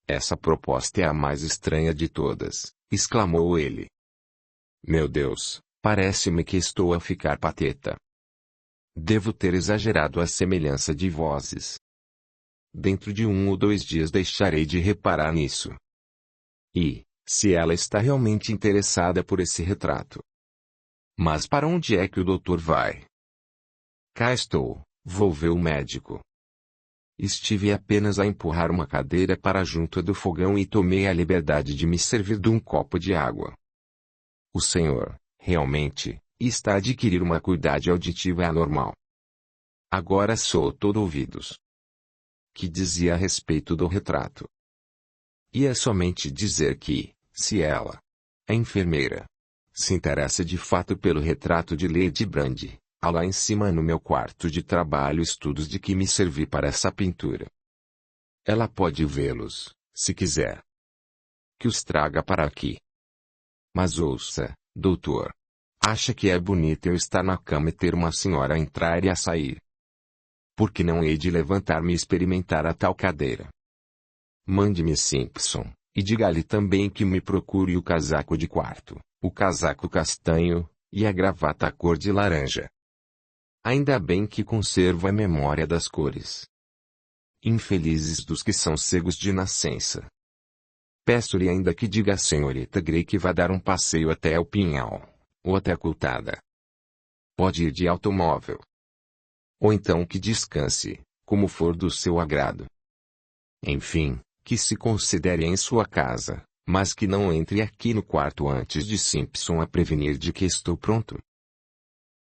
Essa proposta é a mais estranha de todas, exclamou ele. Meu Deus, parece-me que estou a ficar pateta. Devo ter exagerado a semelhança de vozes. Dentro de 1 ou 2 dias deixarei de reparar nisso. E, se ela está realmente interessada por esse retrato. Mas para onde é que o doutor vai? Cá estou, vou ver o médico. Estive apenas a empurrar uma cadeira para junto do fogão e tomei a liberdade de me servir de um copo de água. O senhor, realmente, está a adquirir uma acuidade auditiva anormal. Agora sou todo ouvidos. Que dizia a respeito do retrato? Ia somente dizer que, se ela, a enfermeira, se interessa de fato pelo retrato de Lady Brand, há lá em cima no meu quarto de trabalho estudos de que me servi para essa pintura. Ela pode vê-los, se quiser. Que os traga para aqui. Mas ouça, doutor. Acha que é bonito eu estar na cama e ter uma senhora a entrar e a sair? Por que não hei de levantar-me e experimentar a tal cadeira? Mande-me Simpson, e diga-lhe também que me procure o casaco de quarto, o casaco castanho, e a gravata cor de laranja. Ainda bem que conservo a memória das cores. Infelizes dos que são cegos de nascença. Peço-lhe ainda que diga à senhorita Grey que vá dar um passeio até o Pinhal, ou até a Cultada. Pode ir de automóvel. Ou então que descanse, como for do seu agrado. Enfim, que se considere em sua casa, mas que não entre aqui no quarto antes de Simpson a prevenir de que estou pronto.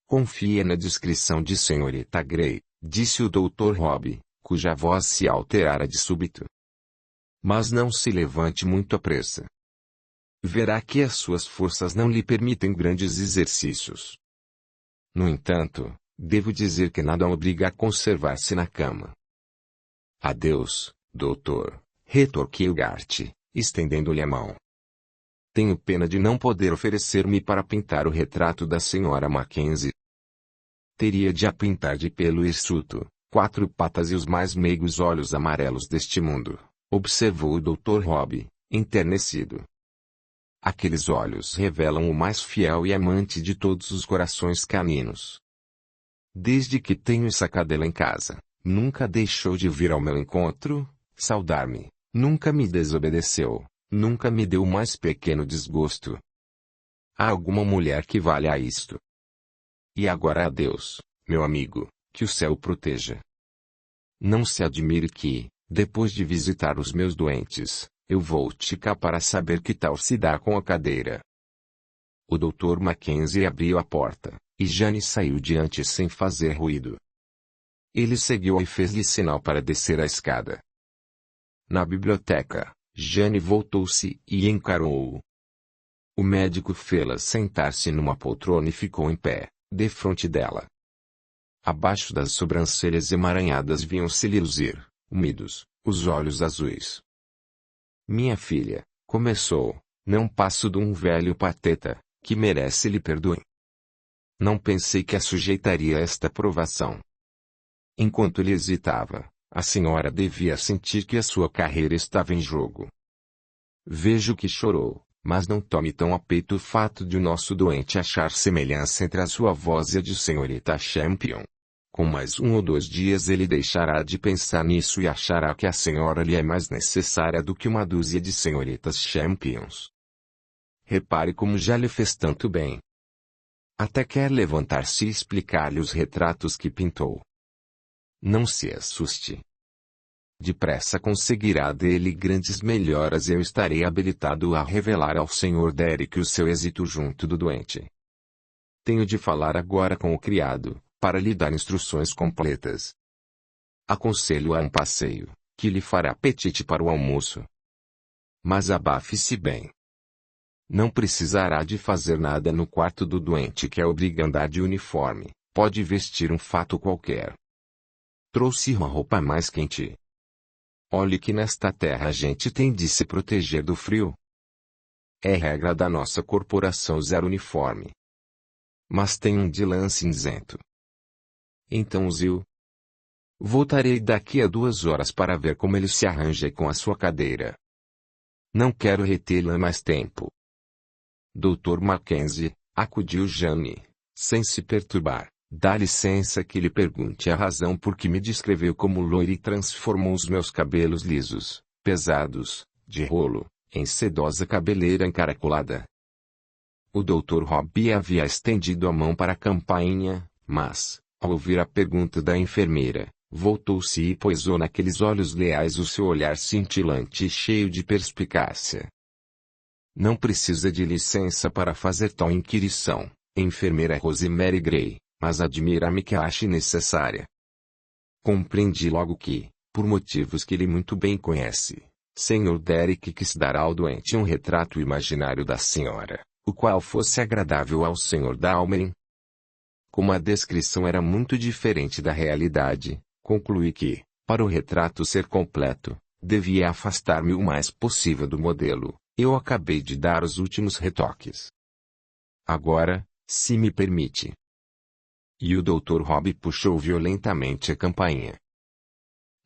Confie na discrição de senhorita Grey, disse o Dr. Robb, cuja voz se alterara de súbito. Mas não se levante muito à pressa. Verá que as suas forças não lhe permitem grandes exercícios. No entanto, devo dizer que nada a obriga a conservar-se na cama. Adeus, doutor, retorquiu Gart, estendendo-lhe a mão. Tenho pena de não poder oferecer-me para pintar o retrato da senhora Mackenzie. Teria de a pintar de pelo hirsuto, 4 patas e os mais meigos olhos amarelos deste mundo, observou o Dr. Robb, enternecido. Aqueles olhos revelam o mais fiel e amante de todos os corações caninos. Desde que tenho essa cadela em casa, nunca deixou de vir ao meu encontro, saudar-me, nunca me desobedeceu, nunca me deu o mais pequeno desgosto. Há alguma mulher que valha isto? E agora adeus, meu amigo, que o céu o proteja. Não se admire que, depois de visitar os meus doentes, eu volte cá para saber que tal se dá com a cadeira. O Dr. Mackenzie abriu a porta, e Jane saiu diante sem fazer ruído. Ele seguiu-a e fez-lhe sinal para descer a escada. Na biblioteca, Jane voltou-se e encarou-o. O médico fê-la sentar-se numa poltrona e ficou em pé, defronte dela. Abaixo das sobrancelhas emaranhadas viam-se-lhe luzir, úmidos, os olhos azuis. Minha filha, começou, não passo de um velho pateta, que merece lhe perdoem. Não pensei que a sujeitaria a esta provação. Enquanto ele hesitava, a senhora devia sentir que a sua carreira estava em jogo. Vejo que chorou, mas não tome tão a peito o fato de o nosso doente achar semelhança entre a sua voz e a de senhorita Champion. Com mais 1 ou 2 dias ele deixará de pensar nisso e achará que a senhora lhe é mais necessária do que uma dúzia de senhoritas Champions. Repare como já lhe fez tanto bem. Até quer levantar-se e explicar-lhe os retratos que pintou. Não se assuste. Depressa conseguirá dele grandes melhoras e eu estarei habilitado a revelar ao Sr. Derrick o seu êxito junto do doente. Tenho de falar agora com o criado, para lhe dar instruções completas. Aconselho a um passeio, que lhe fará apetite para o almoço. Mas abafe-se bem. Não precisará de fazer nada no quarto do doente que é obriga a andar de uniforme, pode vestir um fato qualquer. Trouxe uma roupa mais quente. Olhe que nesta terra a gente tem de se proteger do frio. É regra da nossa corporação usar uniforme. Mas tem um de lã cinzento. Então use-o. Voltarei daqui a 2 horas para ver como ele se arranja com a sua cadeira. Não quero retê-la mais tempo. Dr. Mackenzie, acudiu Jane, sem se perturbar. Dá licença que lhe pergunte a razão por que me descreveu como loira e transformou os meus cabelos lisos, pesados, de rolo, em sedosa cabeleira encaracolada. O Dr. Robbie havia estendido a mão para a campainha, mas, ao ouvir a pergunta da enfermeira, voltou-se e pousou naqueles olhos leais o seu olhar cintilante e cheio de perspicácia. Não precisa de licença para fazer tal inquirição, enfermeira Rosemary Gray, mas admira-me que a ache necessária. Compreendi logo que, por motivos que ele muito bem conhece, Sr. Derrick quis dar ao doente um retrato imaginário da senhora, o qual fosse agradável ao Sr. Dahlgren. Como a descrição era muito diferente da realidade, concluí que, para o retrato ser completo, devia afastar-me o mais possível do modelo. Eu acabei de dar os últimos retoques. Agora, se me permite. E o Dr. Robbie puxou violentamente a campainha.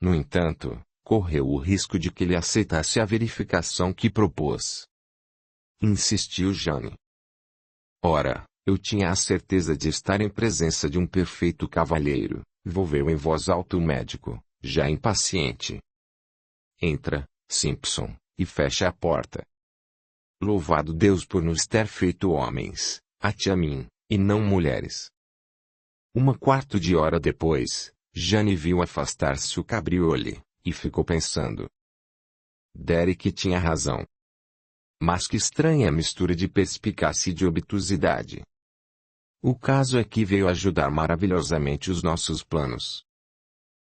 No entanto, correu o risco de que ele aceitasse a verificação que propôs. Insistiu Jane. Ora, eu tinha a certeza de estar em presença de um perfeito cavalheiro, volveu em voz alta o médico, já impaciente. Entra, Simpson, e fecha a porta. Louvado Deus por nos ter feito homens, a ti a mim, e não mulheres. Uma quarto de hora depois, Jane viu afastar-se o cabriole, e ficou pensando. Derrick tinha razão. Mas que estranha mistura de perspicácia e de obtusidade. O caso é que veio ajudar maravilhosamente os nossos planos.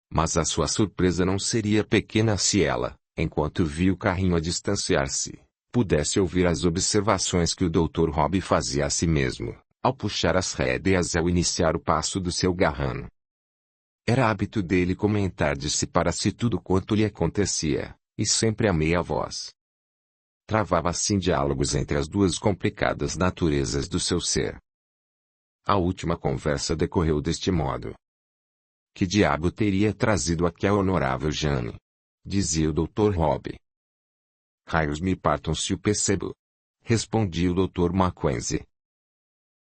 Mas a sua surpresa não seria pequena se ela, enquanto viu o carrinho a distanciar-se, pudesse ouvir as observações que o Dr. Robbie fazia a si mesmo, ao puxar as rédeas e ao iniciar o passo do seu garrano. Era hábito dele comentar de si para si tudo quanto lhe acontecia, e sempre a meia voz. Travava assim diálogos entre as duas complicadas naturezas do seu ser. A última conversa decorreu deste modo. Que diabo teria trazido aqui a honorável Jane? Dizia o Dr. Robbie. Raios me partam se o percebo. Respondia o Dr. Mackenzie.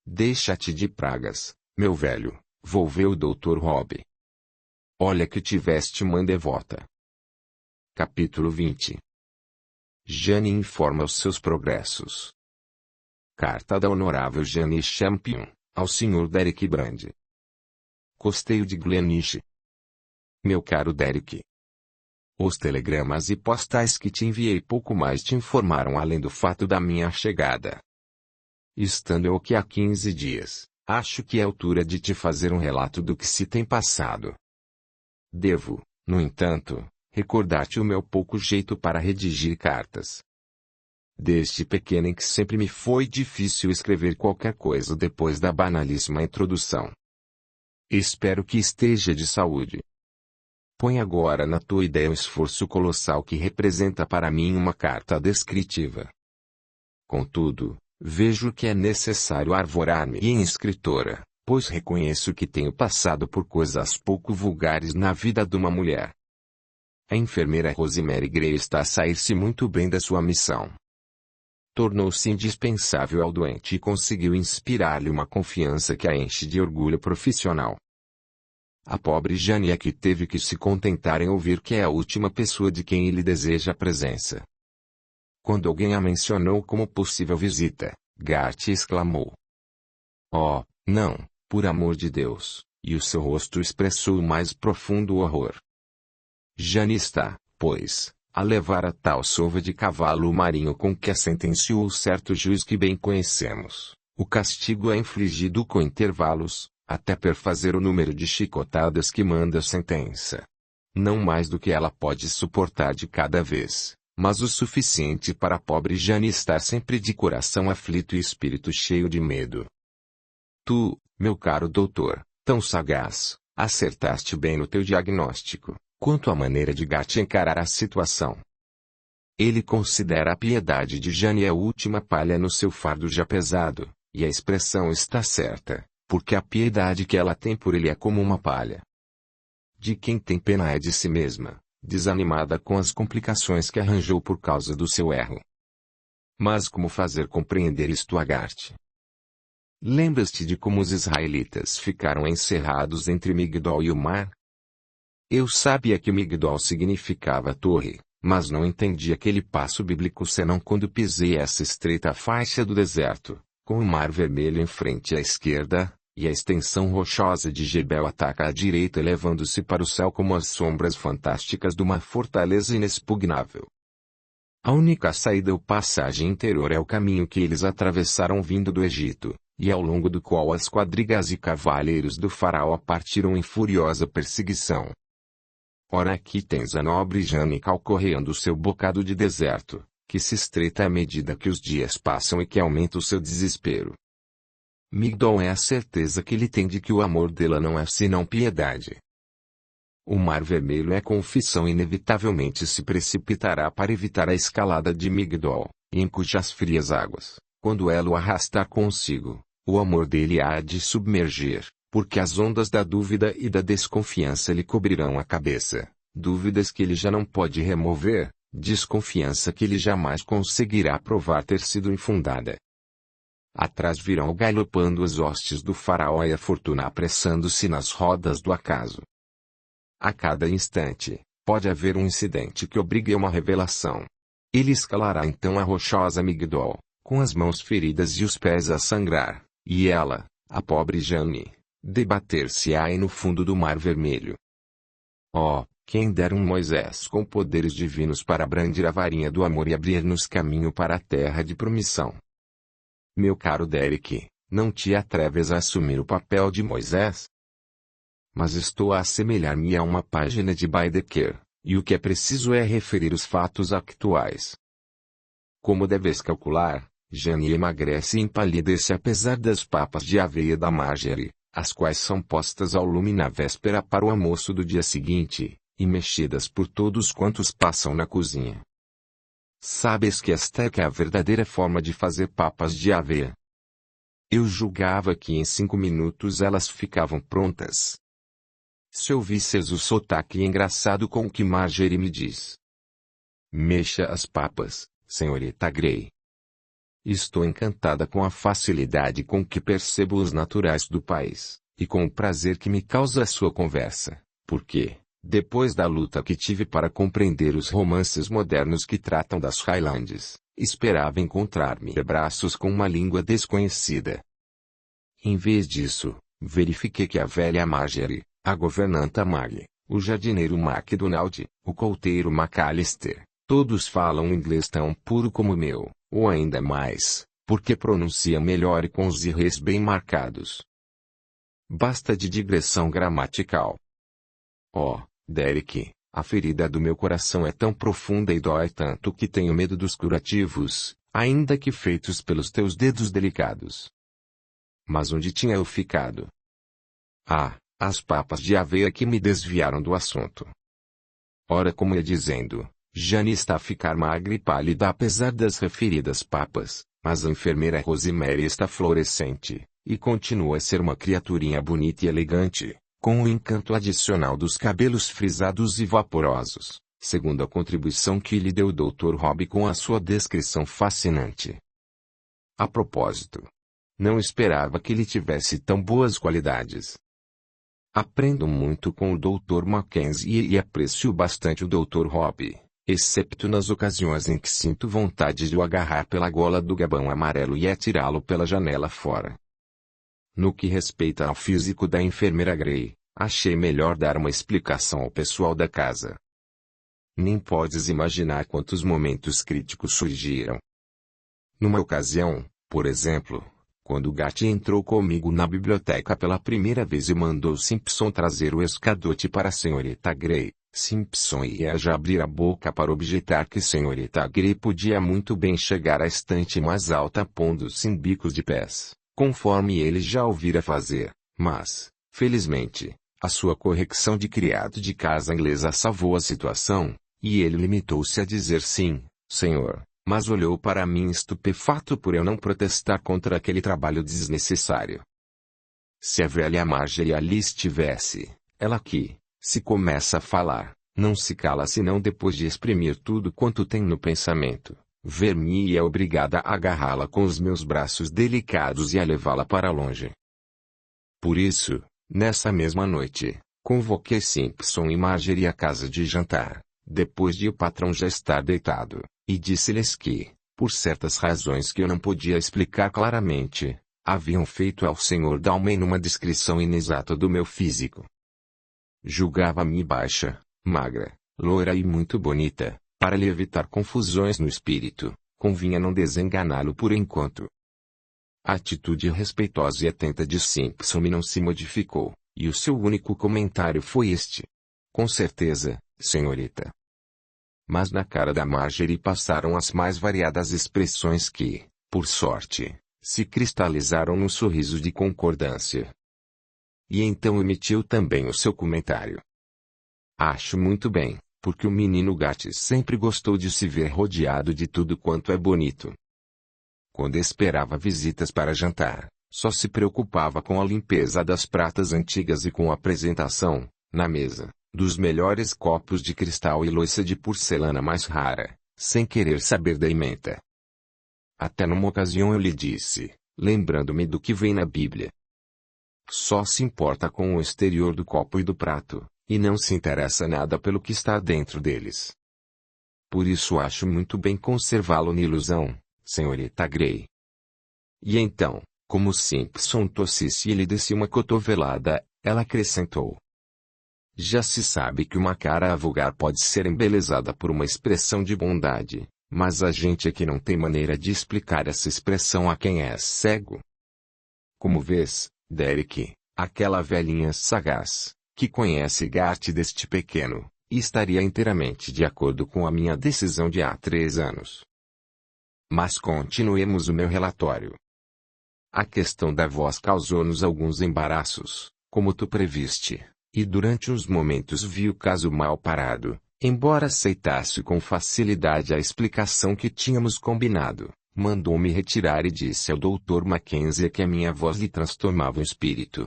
Deixa-te de pragas, meu velho, volveu o Dr. Robbie. Olha que tiveste mãe devota. Capítulo 20. Jane informa os seus progressos. Carta da honorável Jane Champion, ao Sr. Derrick Brand. Costeio de Glenische. Meu caro Derrick. Os telegramas e postais que te enviei pouco mais te informaram além do fato da minha chegada. Estando eu aqui há 15 dias, acho que é altura de te fazer um relato do que se tem passado. Devo, no entanto, recordar-te o meu pouco jeito para redigir cartas. Desde pequeno em que sempre me foi difícil escrever qualquer coisa depois da banalíssima introdução. Espero que esteja de saúde. Põe agora na tua ideia o esforço colossal que representa para mim uma carta descritiva. Contudo, vejo que é necessário arvorar-me em escritora, pois reconheço que tenho passado por coisas pouco vulgares na vida de uma mulher. A enfermeira Rosemary Gray está a sair-se muito bem da sua missão. Tornou-se indispensável ao doente e conseguiu inspirar-lhe uma confiança que a enche de orgulho profissional. A pobre Jane é que teve que se contentar em ouvir que é a última pessoa de quem ele deseja a presença. Quando alguém a mencionou como possível visita, Gart exclamou. Oh, não, por amor de Deus, e o seu rosto expressou o mais profundo horror. Jane está, pois, a levar a tal sova de cavalo marinho com que a sentenciou certo juiz que bem conhecemos. O castigo é infligido com intervalos, até perfazer o número de chicotadas que manda a sentença. Não mais do que ela pode suportar de cada vez, mas o suficiente para a pobre Jane estar sempre de coração aflito e espírito cheio de medo. Tu, meu caro doutor, tão sagaz, acertaste bem no teu diagnóstico, quanto à maneira de Gart encarar a situação. Ele considera a piedade de Jane a última palha no seu fardo já pesado, e a expressão está certa, porque a piedade que ela tem por ele é como uma palha. De quem tem pena é de si mesma, desanimada com as complicações que arranjou por causa do seu erro. Mas como fazer compreender isto a Gart? Lembras-te de como os israelitas ficaram encerrados entre Migdol e o mar? Eu sabia que Migdol significava torre, mas não entendi aquele passo bíblico senão quando pisei essa estreita faixa do deserto, com o Mar Vermelho em frente à esquerda, e a extensão rochosa de Jebel ataca à direita elevando-se para o céu como as sombras fantásticas de uma fortaleza inexpugnável. A única saída ou passagem interior é o caminho que eles atravessaram vindo do Egito, e ao longo do qual as quadrigas e cavaleiros do faraó partiram em furiosa perseguição. Ora aqui tens a nobre Jane calcorreando seu bocado de deserto, que se estreita à medida que os dias passam e que aumenta o seu desespero. Migdol é a certeza que ele tem de que o amor dela não é senão piedade. O Mar Vermelho é confissão inevitavelmente se precipitará para evitar a escalada de Migdol, em cujas frias águas, quando ela o arrastar consigo, o amor dele há de submergir, porque as ondas da dúvida e da desconfiança lhe cobrirão a cabeça, dúvidas que ele já não pode remover, desconfiança que ele jamais conseguirá provar ter sido infundada. Atrás virão galopando as hostes do faraó e a fortuna apressando-se nas rodas do acaso. A cada instante, pode haver um incidente que obrigue a uma revelação. Ele escalará então a rochosa Migdol, com as mãos feridas e os pés a sangrar, e ela, a pobre Jane, debater-se-á no fundo do Mar Vermelho. Oh, quem dera um Moisés com poderes divinos para brandir a varinha do amor e abrir-nos caminho para a terra de promissão. Meu caro Derek, não te atreves a assumir o papel de Moisés? Mas estou a assemelhar-me a uma página de Baedeker, e o que é preciso é referir os fatos atuais. Como deves calcular, Jane emagrece e empalidece apesar das papas de aveia da Margery, as quais são postas ao lume na véspera para o almoço do dia seguinte, e mexidas por todos quantos passam na cozinha. Sabes que esta é a verdadeira forma de fazer papas de aveia. Eu julgava que em 5 minutos elas ficavam prontas. Se ouvisses o sotaque engraçado com que Margery me diz. Mexa as papas, senhorita Grey. Estou encantada com a facilidade com que percebo os naturais do país, e com o prazer que me causa a sua conversa, porque, depois da luta que tive para compreender os romances modernos que tratam das Highlands, esperava encontrar-me de braços com uma língua desconhecida. Em vez disso, verifiquei que a velha Margery, a governanta Maggie, o jardineiro MacDonald, o couteiro McAllister, todos falam inglês tão puro como o meu, ou ainda mais, porque pronuncia melhor e com os R's bem marcados. Basta de digressão gramatical. Oh, Derek, a ferida do meu coração é tão profunda e dói tanto que tenho medo dos curativos, ainda que feitos pelos teus dedos delicados. Mas onde tinha eu ficado? Ah, as papas de aveia que me desviaram do assunto. Ora, como ia dizendo, Jane está a ficar magra e pálida apesar das referidas papas, mas a enfermeira Rosemary está florescente, e continua a ser uma criaturinha bonita e elegante, com o encanto adicional dos cabelos frisados e vaporosos, segundo a contribuição que lhe deu o Dr. Rob com a sua descrição fascinante. A propósito, não esperava que ele tivesse tão boas qualidades. Aprendo muito com o Dr. Mackenzie e aprecio bastante o Dr. Rob, excepto nas ocasiões em que sinto vontade de o agarrar pela gola do gabão amarelo e atirá-lo pela janela fora. No que respeita ao físico da enfermeira Grey, achei melhor dar uma explicação ao pessoal da casa. Nem podes imaginar quantos momentos críticos surgiram. Numa ocasião, por exemplo, quando Gart entrou comigo na biblioteca pela primeira vez e mandou Simpson trazer o escadote para a senhorita Grey, Simpson ia já abrir a boca para objetar que senhorita Grey podia muito bem chegar à estante mais alta pondo-se em bicos de pés, conforme ele já ouvira fazer, mas, felizmente, a sua correção de criado de casa inglesa salvou a situação, e ele limitou-se a dizer sim, senhor, mas olhou para mim estupefato por eu não protestar contra aquele trabalho desnecessário. Se a velha Margery ali estivesse, ela que, se começa a falar, não se cala senão depois de exprimir tudo quanto tem no pensamento. Ver-me e é obrigada a agarrá-la com os meus braços delicados e a levá-la para longe. Por isso, nessa mesma noite, convoquei Simpson e Margery à casa de jantar, depois de o patrão já estar deitado, e disse-lhes que, por certas razões que eu não podia explicar claramente, haviam feito ao Sr. Dalman uma descrição inexata do meu físico. Julgava-me baixa, magra, loira e muito bonita. Para lhe evitar confusões no espírito, convinha não desenganá-lo por enquanto. A atitude respeitosa e atenta de Simpson não se modificou, e o seu único comentário foi este: "Com certeza, senhorita." Mas na cara da Margery passaram as mais variadas expressões que, por sorte, se cristalizaram num sorriso de concordância. E então emitiu também o seu comentário. "Acho muito bem. Porque o menino Gart sempre gostou de se ver rodeado de tudo quanto é bonito. Quando esperava visitas para jantar, só se preocupava com a limpeza das pratas antigas e com a apresentação, na mesa, dos melhores copos de cristal e louça de porcelana mais rara, sem querer saber da emenda. Até numa ocasião eu lhe disse, lembrando-me do que vem na Bíblia: só se importa com o exterior do copo e do prato, e não se interessa nada pelo que está dentro deles. Por isso acho muito bem conservá-lo na ilusão, senhorita Grey." E então, como Simpson tossisse e lhe desse uma cotovelada, ela acrescentou: "Já se sabe que uma cara vulgar pode ser embelezada por uma expressão de bondade, mas a gente aqui não tem maneira de explicar essa expressão a quem é cego. Como vês, Derek, aquela velhinha sagaz, que conhece Gart deste pequeno, estaria inteiramente de acordo com a minha decisão de há 3 anos. Mas continuemos o meu relatório. A questão da voz causou-nos alguns embaraços, como tu previste, e durante uns momentos vi o caso mal parado, embora aceitasse com facilidade a explicação que tínhamos combinado. Mandou-me retirar e disse ao Dr. Mackenzie que a minha voz lhe transtornava o espírito.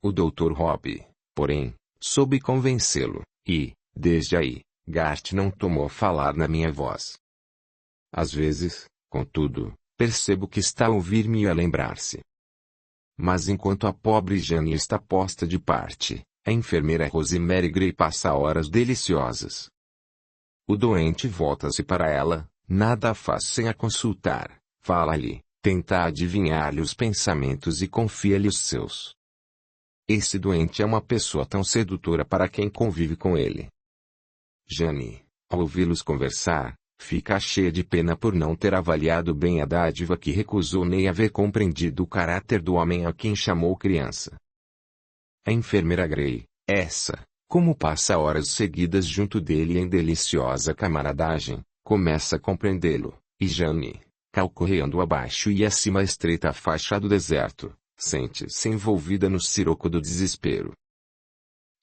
O Dr. Robb, porém, soube convencê-lo, e, desde aí, Gart não tomou a falar na minha voz. Às vezes, contudo, percebo que está a ouvir-me e a lembrar-se. Mas enquanto a pobre Jane está posta de parte, a enfermeira Rosemary Gray passa horas deliciosas. O doente volta-se para ela, nada faz sem a consultar, fala-lhe, tenta adivinhar-lhe os pensamentos e confia-lhe os seus. Esse doente é uma pessoa tão sedutora para quem convive com ele. Jane, ao ouvi-los conversar, fica cheia de pena por não ter avaliado bem a dádiva que recusou nem haver compreendido o caráter do homem a quem chamou criança. A enfermeira Gray, essa, como passa horas seguidas junto dele em deliciosa camaradagem, começa a compreendê-lo, e Jane, calcorreando abaixo e acima a estreita faixa do deserto, sente-se envolvida no siroco do desespero.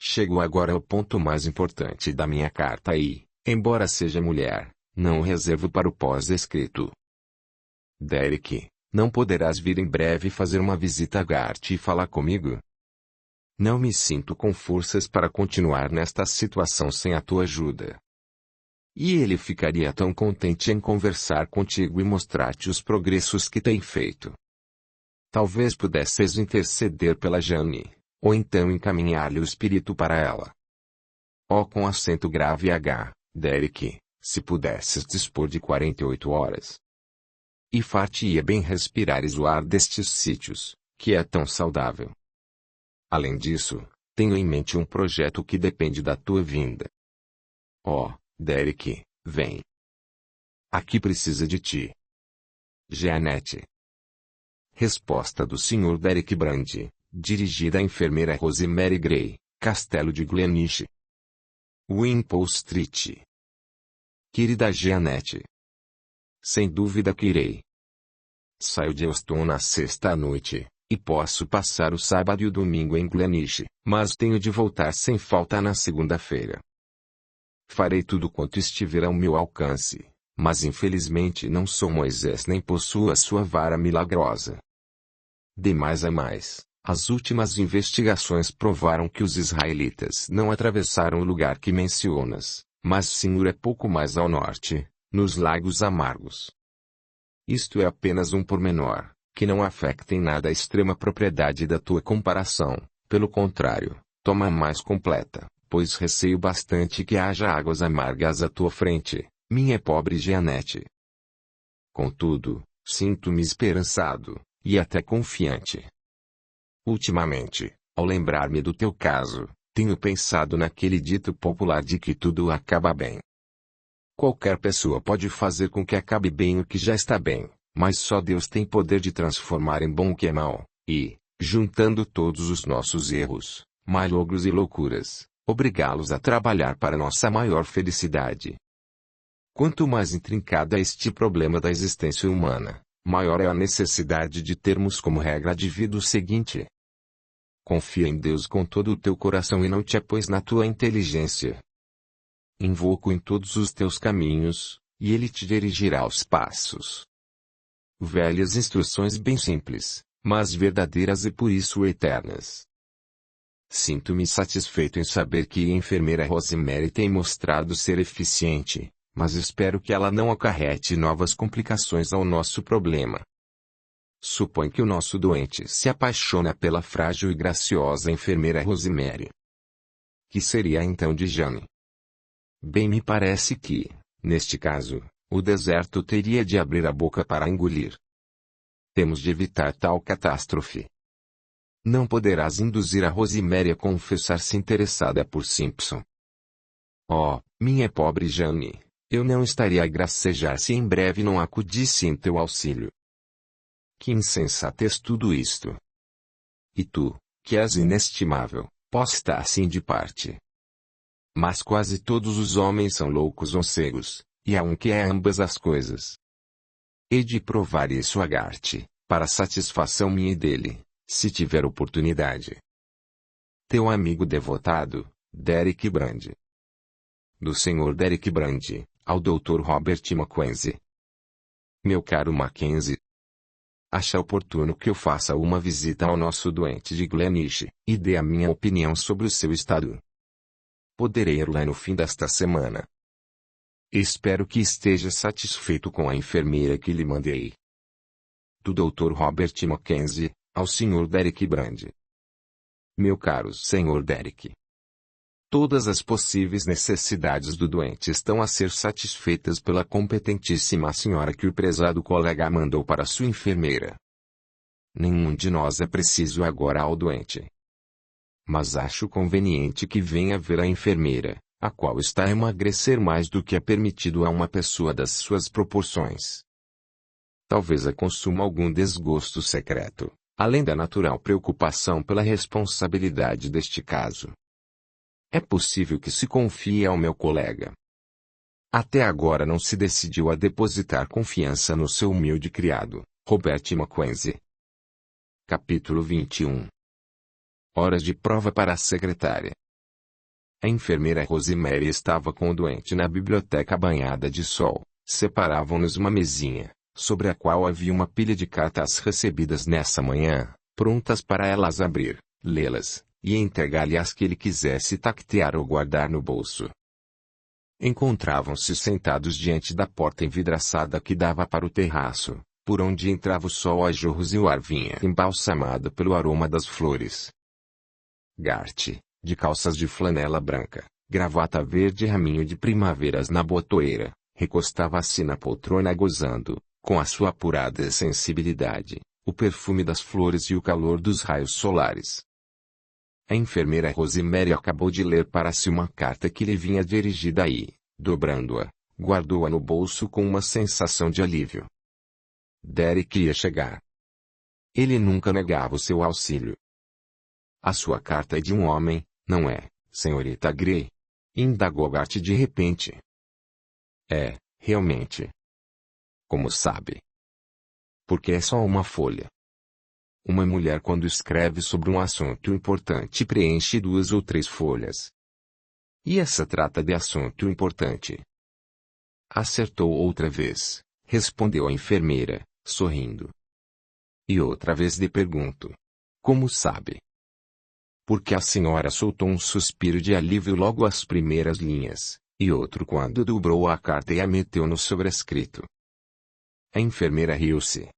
Chego agora ao ponto mais importante da minha carta e, embora seja mulher, não o reservo para o pós-escrito. Derek, não poderás vir em breve fazer uma visita a Gart e falar comigo? Não me sinto com forças para continuar nesta situação sem a tua ajuda. E ele ficaria tão contente em conversar contigo e mostrar-te os progressos que tem feito. Talvez pudesses interceder pela Jane, ou então encaminhar-lhe o espírito para ela. Oh, com acento grave H, Derek, se pudesses dispor de 48 horas. E far-te-ia bem respirares o ar destes sítios, que é tão saudável. Além disso, tenho em mente um projeto que depende da tua vinda. Oh, Derek, vem. Aqui precisa de ti. Jeanette. Resposta do Sr. Derek Brand, dirigida à enfermeira Rosemary Gray, Castelo de Glenishe, Wimpole Street. Querida Jeanette, sem dúvida que irei. Saio de Euston na sexta à noite, e posso passar o sábado e o domingo em Glenishe, mas tenho de voltar sem falta na segunda-feira. Farei tudo quanto estiver ao meu alcance, mas infelizmente não sou Moisés nem possuo a sua vara milagrosa. De mais a mais, As últimas investigações provaram que os israelitas não atravessaram o lugar que mencionas, mas Sinur é pouco mais ao norte, nos Lagos Amargos. Isto é apenas um pormenor, que não afeta em nada a extrema propriedade da tua comparação, pelo contrário, toma a mais completa, pois receio bastante que haja águas amargas à tua frente, minha pobre Jeanette. Contudo, sinto-me esperançado, e até confiante. Ultimamente, ao lembrar-me do teu caso, tenho pensado naquele dito popular de que tudo acaba bem. Qualquer pessoa pode fazer com que acabe bem o que já está bem, mas só Deus tem poder de transformar em bom o que é mal, e, juntando todos os nossos erros, malogros e loucuras, obrigá-los a trabalhar para nossa maior felicidade. Quanto mais intrincado é este problema da existência humana, maior é a necessidade de termos como regra de vida o seguinte: confia em Deus com todo o teu coração e não te apoies na tua inteligência. Invoco em todos os teus caminhos, e Ele te dirigirá os passos. Velhas instruções bem simples, mas verdadeiras e por isso eternas. Sinto-me satisfeito em saber que a enfermeira Rosemary tem mostrado ser eficiente, mas espero que ela não acarrete novas complicações ao nosso problema. Supõe que o nosso doente se apaixona pela frágil e graciosa enfermeira Rosemary. Que seria então de Jane? Bem me parece que, neste caso, o deserto teria de abrir a boca para engolir. Temos de evitar tal catástrofe. Não poderás induzir a Rosemary a confessar-se interessada por Simpson. Oh, minha pobre Jane, eu não estaria a gracejar se em breve não acudisse em teu auxílio. Que insensatez tudo isto! E tu, que és inestimável, posta assim de parte. Mas quase todos os homens são loucos ou cegos, e há um que é ambas as coisas. Hei de provar isso a Gart, para satisfação minha e dele, se tiver oportunidade. Teu amigo devotado, Derek Brand. Do Sr. Derek Brand, ao Dr. Robert Mackenzie. Meu caro Mackenzie, acha oportuno que eu faça uma visita ao nosso doente de Glenishe, e dê a minha opinião sobre o seu estado. Poderei ir lá no fim desta semana. Espero que esteja satisfeito com a enfermeira que lhe mandei. Do Dr. Robert Mackenzie, ao Sr. Derek Brand. Meu caro Sr. Derek, todas as possíveis necessidades do doente estão a ser satisfeitas pela competentíssima senhora que o prezado colega mandou para sua enfermeira. Nenhum de nós é preciso agora ao doente. Mas acho conveniente que venha ver a enfermeira, a qual está a emagrecer mais do que é permitido a uma pessoa das suas proporções. Talvez a consuma algum desgosto secreto, além da natural preocupação pela responsabilidade deste caso. É possível que se confie ao meu colega. Até agora não se decidiu a depositar confiança no seu humilde criado, Robert Mackenzie. Capítulo 21. Horas de prova para a secretária. A enfermeira Rosemary estava com o doente na biblioteca banhada de sol. Separavam-nos uma mesinha, sobre a qual havia uma pilha de cartas recebidas nessa manhã, prontas para elas abrir, lê-las, e entregar-lhe as que ele quisesse tactear ou guardar no bolso. Encontravam-se sentados diante da porta envidraçada que dava para o terraço, por onde entrava o sol a jorros e o ar vinha embalsamado pelo aroma das flores. Gart, de calças de flanela branca, gravata verde e raminho de primaveras na botoeira, recostava-se na poltrona gozando, com a sua apurada sensibilidade, o perfume das flores e o calor dos raios solares. A enfermeira Rosemary acabou de ler para si uma carta que lhe vinha dirigida e, dobrando-a, guardou-a no bolso com uma sensação de alívio. Derek ia chegar. Ele nunca negava o seu auxílio. A sua carta é de um homem, não é, senhorita Gray? Indagou Gart de repente. É, realmente. Como sabe? Porque é só uma folha. Uma mulher quando escreve sobre um assunto importante preenche 2 ou 3 folhas. E essa trata de assunto importante. Acertou outra vez, respondeu a enfermeira, sorrindo. E outra vez lhe pergunto. Como sabe? Porque a senhora soltou um suspiro de alívio logo às primeiras linhas, e outro quando dobrou a carta e a meteu no sobrescrito. A enfermeira riu-se.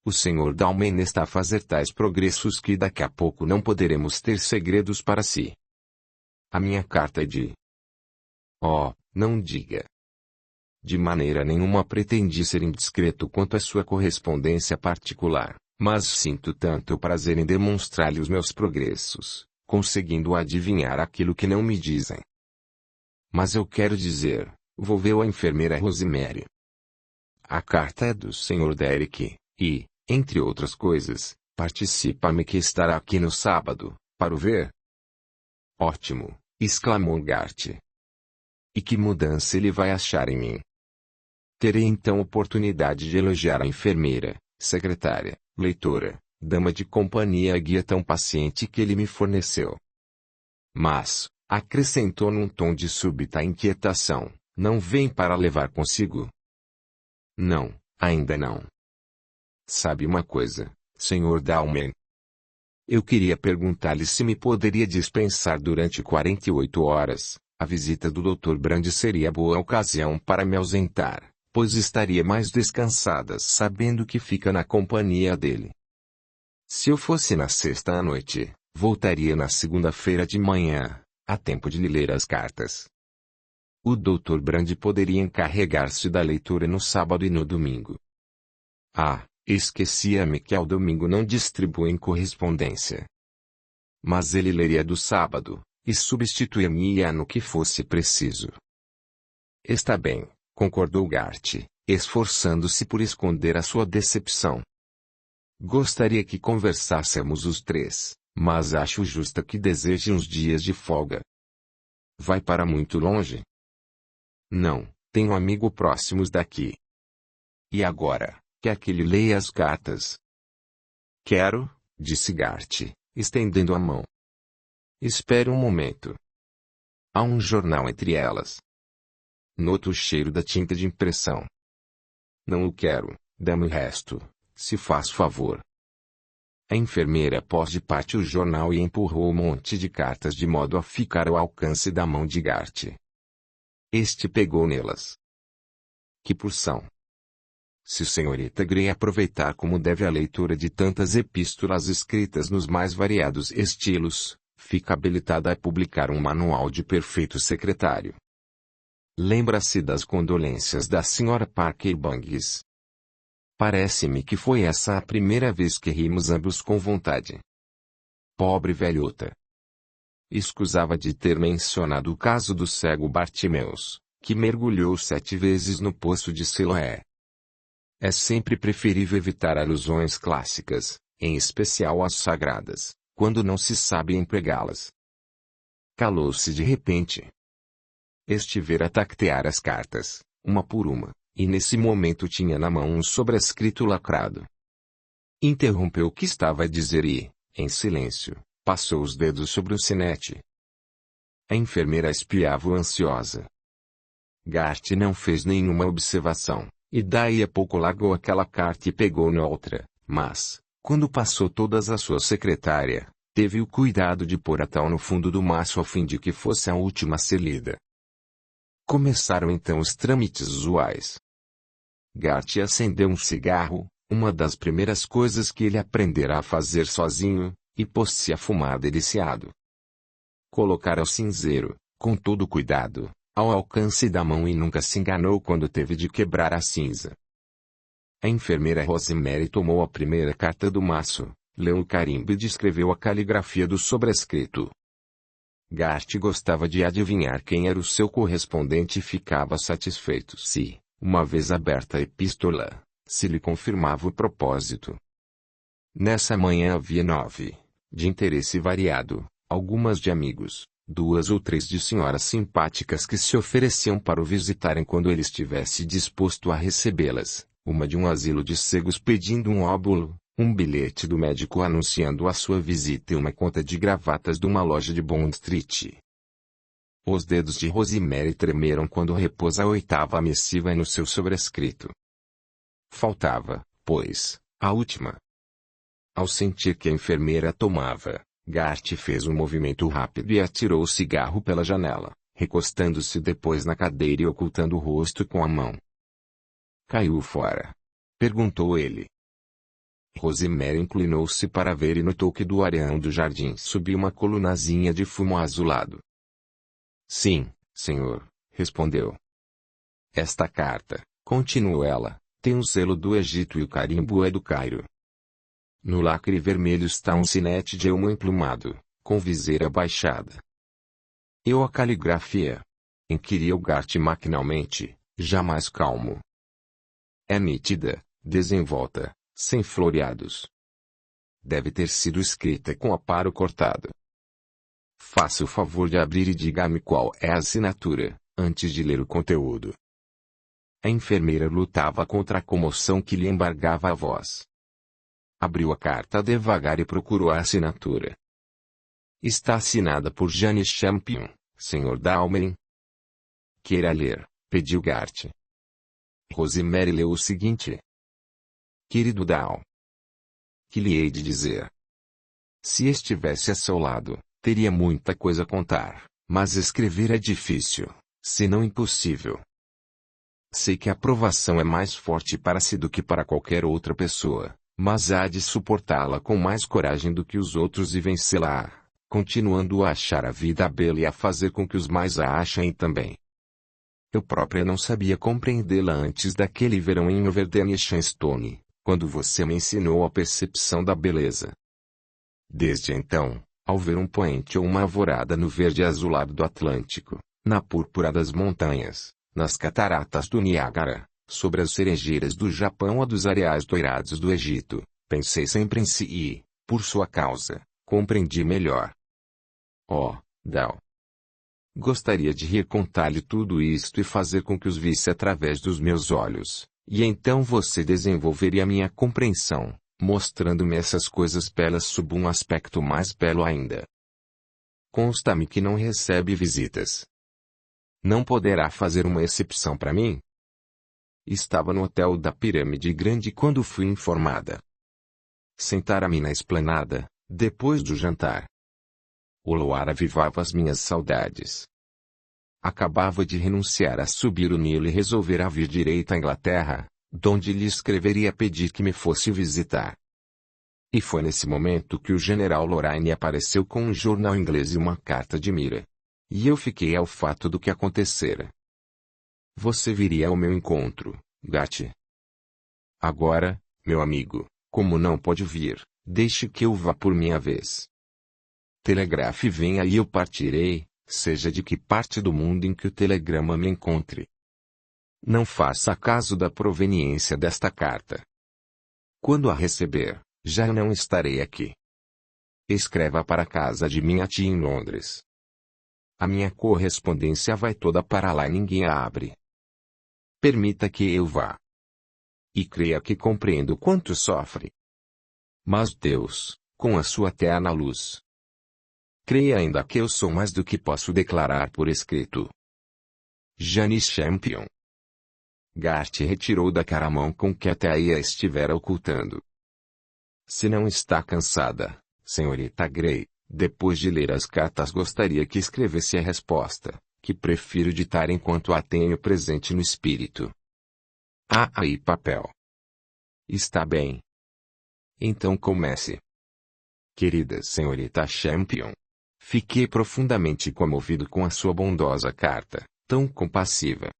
O Sr. Dalman está a fazer tais progressos que daqui a pouco não poderemos ter segredos para si. A minha carta é de... Oh, não diga. De maneira nenhuma pretendi ser indiscreto quanto à sua correspondência particular, mas sinto tanto prazer em demonstrar-lhe os meus progressos, conseguindo adivinhar aquilo que não me dizem. Mas eu quero dizer, volveu a enfermeira Rosemary. A carta é do Sr. Derrick, e, entre outras coisas, participa-me que estará aqui no sábado, para o ver. Ótimo, exclamou Gart. E que mudança ele vai achar em mim? Terei então oportunidade de elogiar a enfermeira, secretária, leitora, dama de companhia e guia tão paciente que ele me forneceu. Mas, acrescentou num tom de súbita inquietação, não vem para levar consigo? Não, ainda não. Sabe uma coisa, Sr. Dalman? Eu queria perguntar-lhe se me poderia dispensar durante 48 horas. A visita do Dr. Brand seria boa ocasião para me ausentar, pois estaria mais descansada sabendo que fica na companhia dele. Se eu fosse na sexta à noite, voltaria na segunda-feira de manhã, a tempo de lhe ler as cartas. O Dr. Brand poderia encarregar-se da leitura no sábado e no domingo. Ah, esquecia-me que ao domingo não distribuem correspondência. Mas ele leria do sábado, e substituir-me-ia no que fosse preciso. Está bem, concordou Gart, esforçando-se por esconder a sua decepção. Gostaria que conversássemos os três, mas acho justa que deseje uns dias de folga. Vai para muito longe? Não, tenho amigo próximos daqui. E agora, quer que lhe leia as cartas? Quero, disse Gart, estendendo a mão. Espere um momento. Há um jornal entre elas. Noto o cheiro da tinta de impressão. Não o quero, dá-me o resto, se faz favor. A enfermeira pôs de parte o jornal e empurrou um monte de cartas de modo a ficar ao alcance da mão de Gart. Este pegou nelas. Que porção! Se senhorita Grey aproveitar como deve a leitura de tantas epístolas escritas nos mais variados estilos, fica habilitada a publicar um manual de perfeito secretário. Lembra-se das condolências da Sra. Parker Bangs. Parece-me que foi essa a primeira vez que rimos ambos com vontade. Pobre velhota. Escusava de ter mencionado o caso do cego Bartimeus, que mergulhou 7 vezes no poço de Siloé. É sempre preferível evitar alusões clássicas, em especial as sagradas, quando não se sabe empregá-las. Calou-se de repente. Estivera a tactear as cartas, uma por uma, e nesse momento tinha na mão um sobrescrito lacrado. Interrompeu o que estava a dizer e, em silêncio, passou os dedos sobre o sinete. A enfermeira espiava-o ansiosa. Gart não fez nenhuma observação, e daí a pouco largou aquela carta e pegou noutra, mas, quando passou todas à sua secretária, teve o cuidado de pôr a tal no fundo do maço a fim de que fosse a última a ser lida. Começaram então os trâmites usuais. Gart acendeu um cigarro, uma das primeiras coisas que ele aprenderá a fazer sozinho, e pôs-se a fumar deliciado. Colocara o cinzeiro, com todo cuidado, ao alcance da mão e nunca se enganou quando teve de quebrar a cinza. A enfermeira Rosemary tomou a primeira carta do maço, leu o carimbo e descreveu a caligrafia do sobrescrito. Gart gostava de adivinhar quem era o seu correspondente e ficava satisfeito se, uma vez aberta a epístola, se lhe confirmava o propósito. Nessa manhã havia 9, de interesse variado, algumas de amigos, 2 ou 3 de senhoras simpáticas que se ofereciam para o visitarem quando ele estivesse disposto a recebê-las, uma de um asilo de cegos pedindo um óbolo, um bilhete do médico anunciando a sua visita e uma conta de gravatas de uma loja de Bond Street. Os dedos de Rosemary tremeram quando repôs a 8ª missiva no seu sobrescrito. Faltava, pois, a última. Ao sentir que a enfermeira tomava, Gart fez um movimento rápido e atirou o cigarro pela janela, recostando-se depois na cadeira e ocultando o rosto com a mão. Caiu fora? Perguntou ele. Rosemary inclinou-se para ver e notou que do areão do jardim subia uma colunazinha de fumo azulado. Sim, senhor, respondeu. Esta carta, continuou ela, tem o selo do Egito e o carimbo é do Cairo. No lacre vermelho está um sinete de elmo emplumado, com viseira baixada. E a caligrafia? Inquiriu Gart maquinalmente, já mais calmo. É nítida, desenvolta, sem floreados. Deve ter sido escrita com aparo cortado. Faça o favor de abrir e diga-me qual é a assinatura, antes de ler o conteúdo. A enfermeira lutava contra a comoção que lhe embargava a voz. Abriu a carta devagar e procurou a assinatura. Está assinada por Janice Champion, Sr. Dalmerin. Queira ler, pediu Gart. Rosemary leu o seguinte. Querido Dal. Que lhe hei de dizer? Se estivesse a seu lado, teria muita coisa a contar, mas escrever é difícil, se não impossível. Sei que a provação é mais forte para si do que para qualquer outra pessoa, mas há de suportá-la com mais coragem do que os outros e vencê-la, continuando a achar a vida bela e a fazer com que os mais a achem também. Eu própria não sabia compreendê-la antes daquele verão em Overdene e Shenstone, quando você me ensinou a percepção da beleza. Desde então, ao ver um poente ou uma alvorada no verde azulado do Atlântico, na púrpura das montanhas, nas cataratas do Niágara, sobre as cerejeiras do Japão ou dos areais doirados do Egito, pensei sempre em si e, por sua causa, compreendi melhor. Oh, Dal! Gostaria de rir contar-lhe tudo isto e fazer com que os visse através dos meus olhos, e então você desenvolveria minha compreensão, mostrando-me essas coisas belas sob um aspecto mais belo ainda. Consta-me que não recebe visitas. Não poderá fazer uma exceção para mim? Estava no hotel da Pirâmide Grande quando fui informada. Sentara-me na esplanada, depois do jantar. O luar avivava as minhas saudades. Acabava de renunciar a subir o Nilo e resolver a vir direito à Inglaterra, donde lhe escreveria pedir que me fosse visitar. E foi nesse momento que o general Lorraine apareceu com um jornal inglês e uma carta de Mira. E eu fiquei ao fato do que acontecera. Você viria ao meu encontro, Gart. Agora, meu amigo, como não pode vir, deixe que eu vá por minha vez. Telegrafe venha e eu partirei, seja de que parte do mundo em que o telegrama me encontre. Não faça caso da proveniência desta carta. Quando a receber, já não estarei aqui. Escreva para a casa de minha tia em Londres. A minha correspondência vai toda para lá e ninguém a abre. Permita que eu vá. E creia que compreendo quanto sofre. Mas Deus, com a sua eterna luz. Creia ainda que eu sou mais do que posso declarar por escrito. Janice Champion. Gart retirou da cara a mão com que até aí a estivera ocultando. Se não está cansada, senhorita Grey, depois de ler as cartas gostaria que escrevesse a resposta, que prefiro ditar enquanto a tenho presente no espírito. Há aí papel. Está bem. Então comece. Querida senhorita Champion. Fiquei profundamente comovido com a sua bondosa carta, tão compassiva.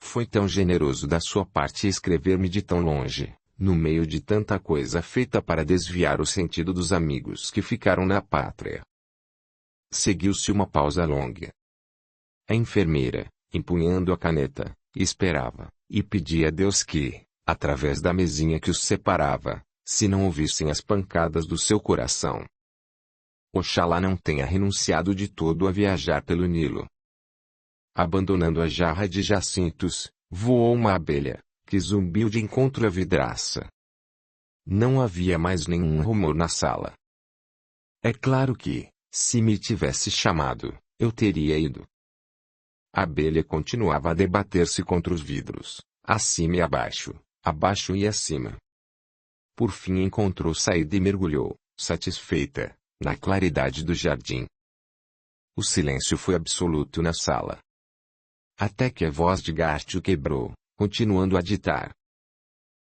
Foi tão generoso da sua parte escrever-me de tão longe, no meio de tanta coisa feita para desviar o sentido dos amigos que ficaram na pátria. Seguiu-se uma pausa longa. A enfermeira, empunhando a caneta, esperava, e pedia a Deus que, através da mesinha que os separava, se não ouvissem as pancadas do seu coração. Oxalá não tenha renunciado de todo a viajar pelo Nilo. Abandonando a jarra de jacintos, voou uma abelha, que zumbiu de encontro à vidraça. Não havia mais nenhum rumor na sala. É claro que, se me tivesse chamado, eu teria ido. A abelha continuava a debater-se contra os vidros, acima e abaixo e acima. Por fim encontrou saída e mergulhou, satisfeita, na claridade do jardim. O silêncio foi absoluto na sala. Até que a voz de Gart o quebrou, continuando a ditar.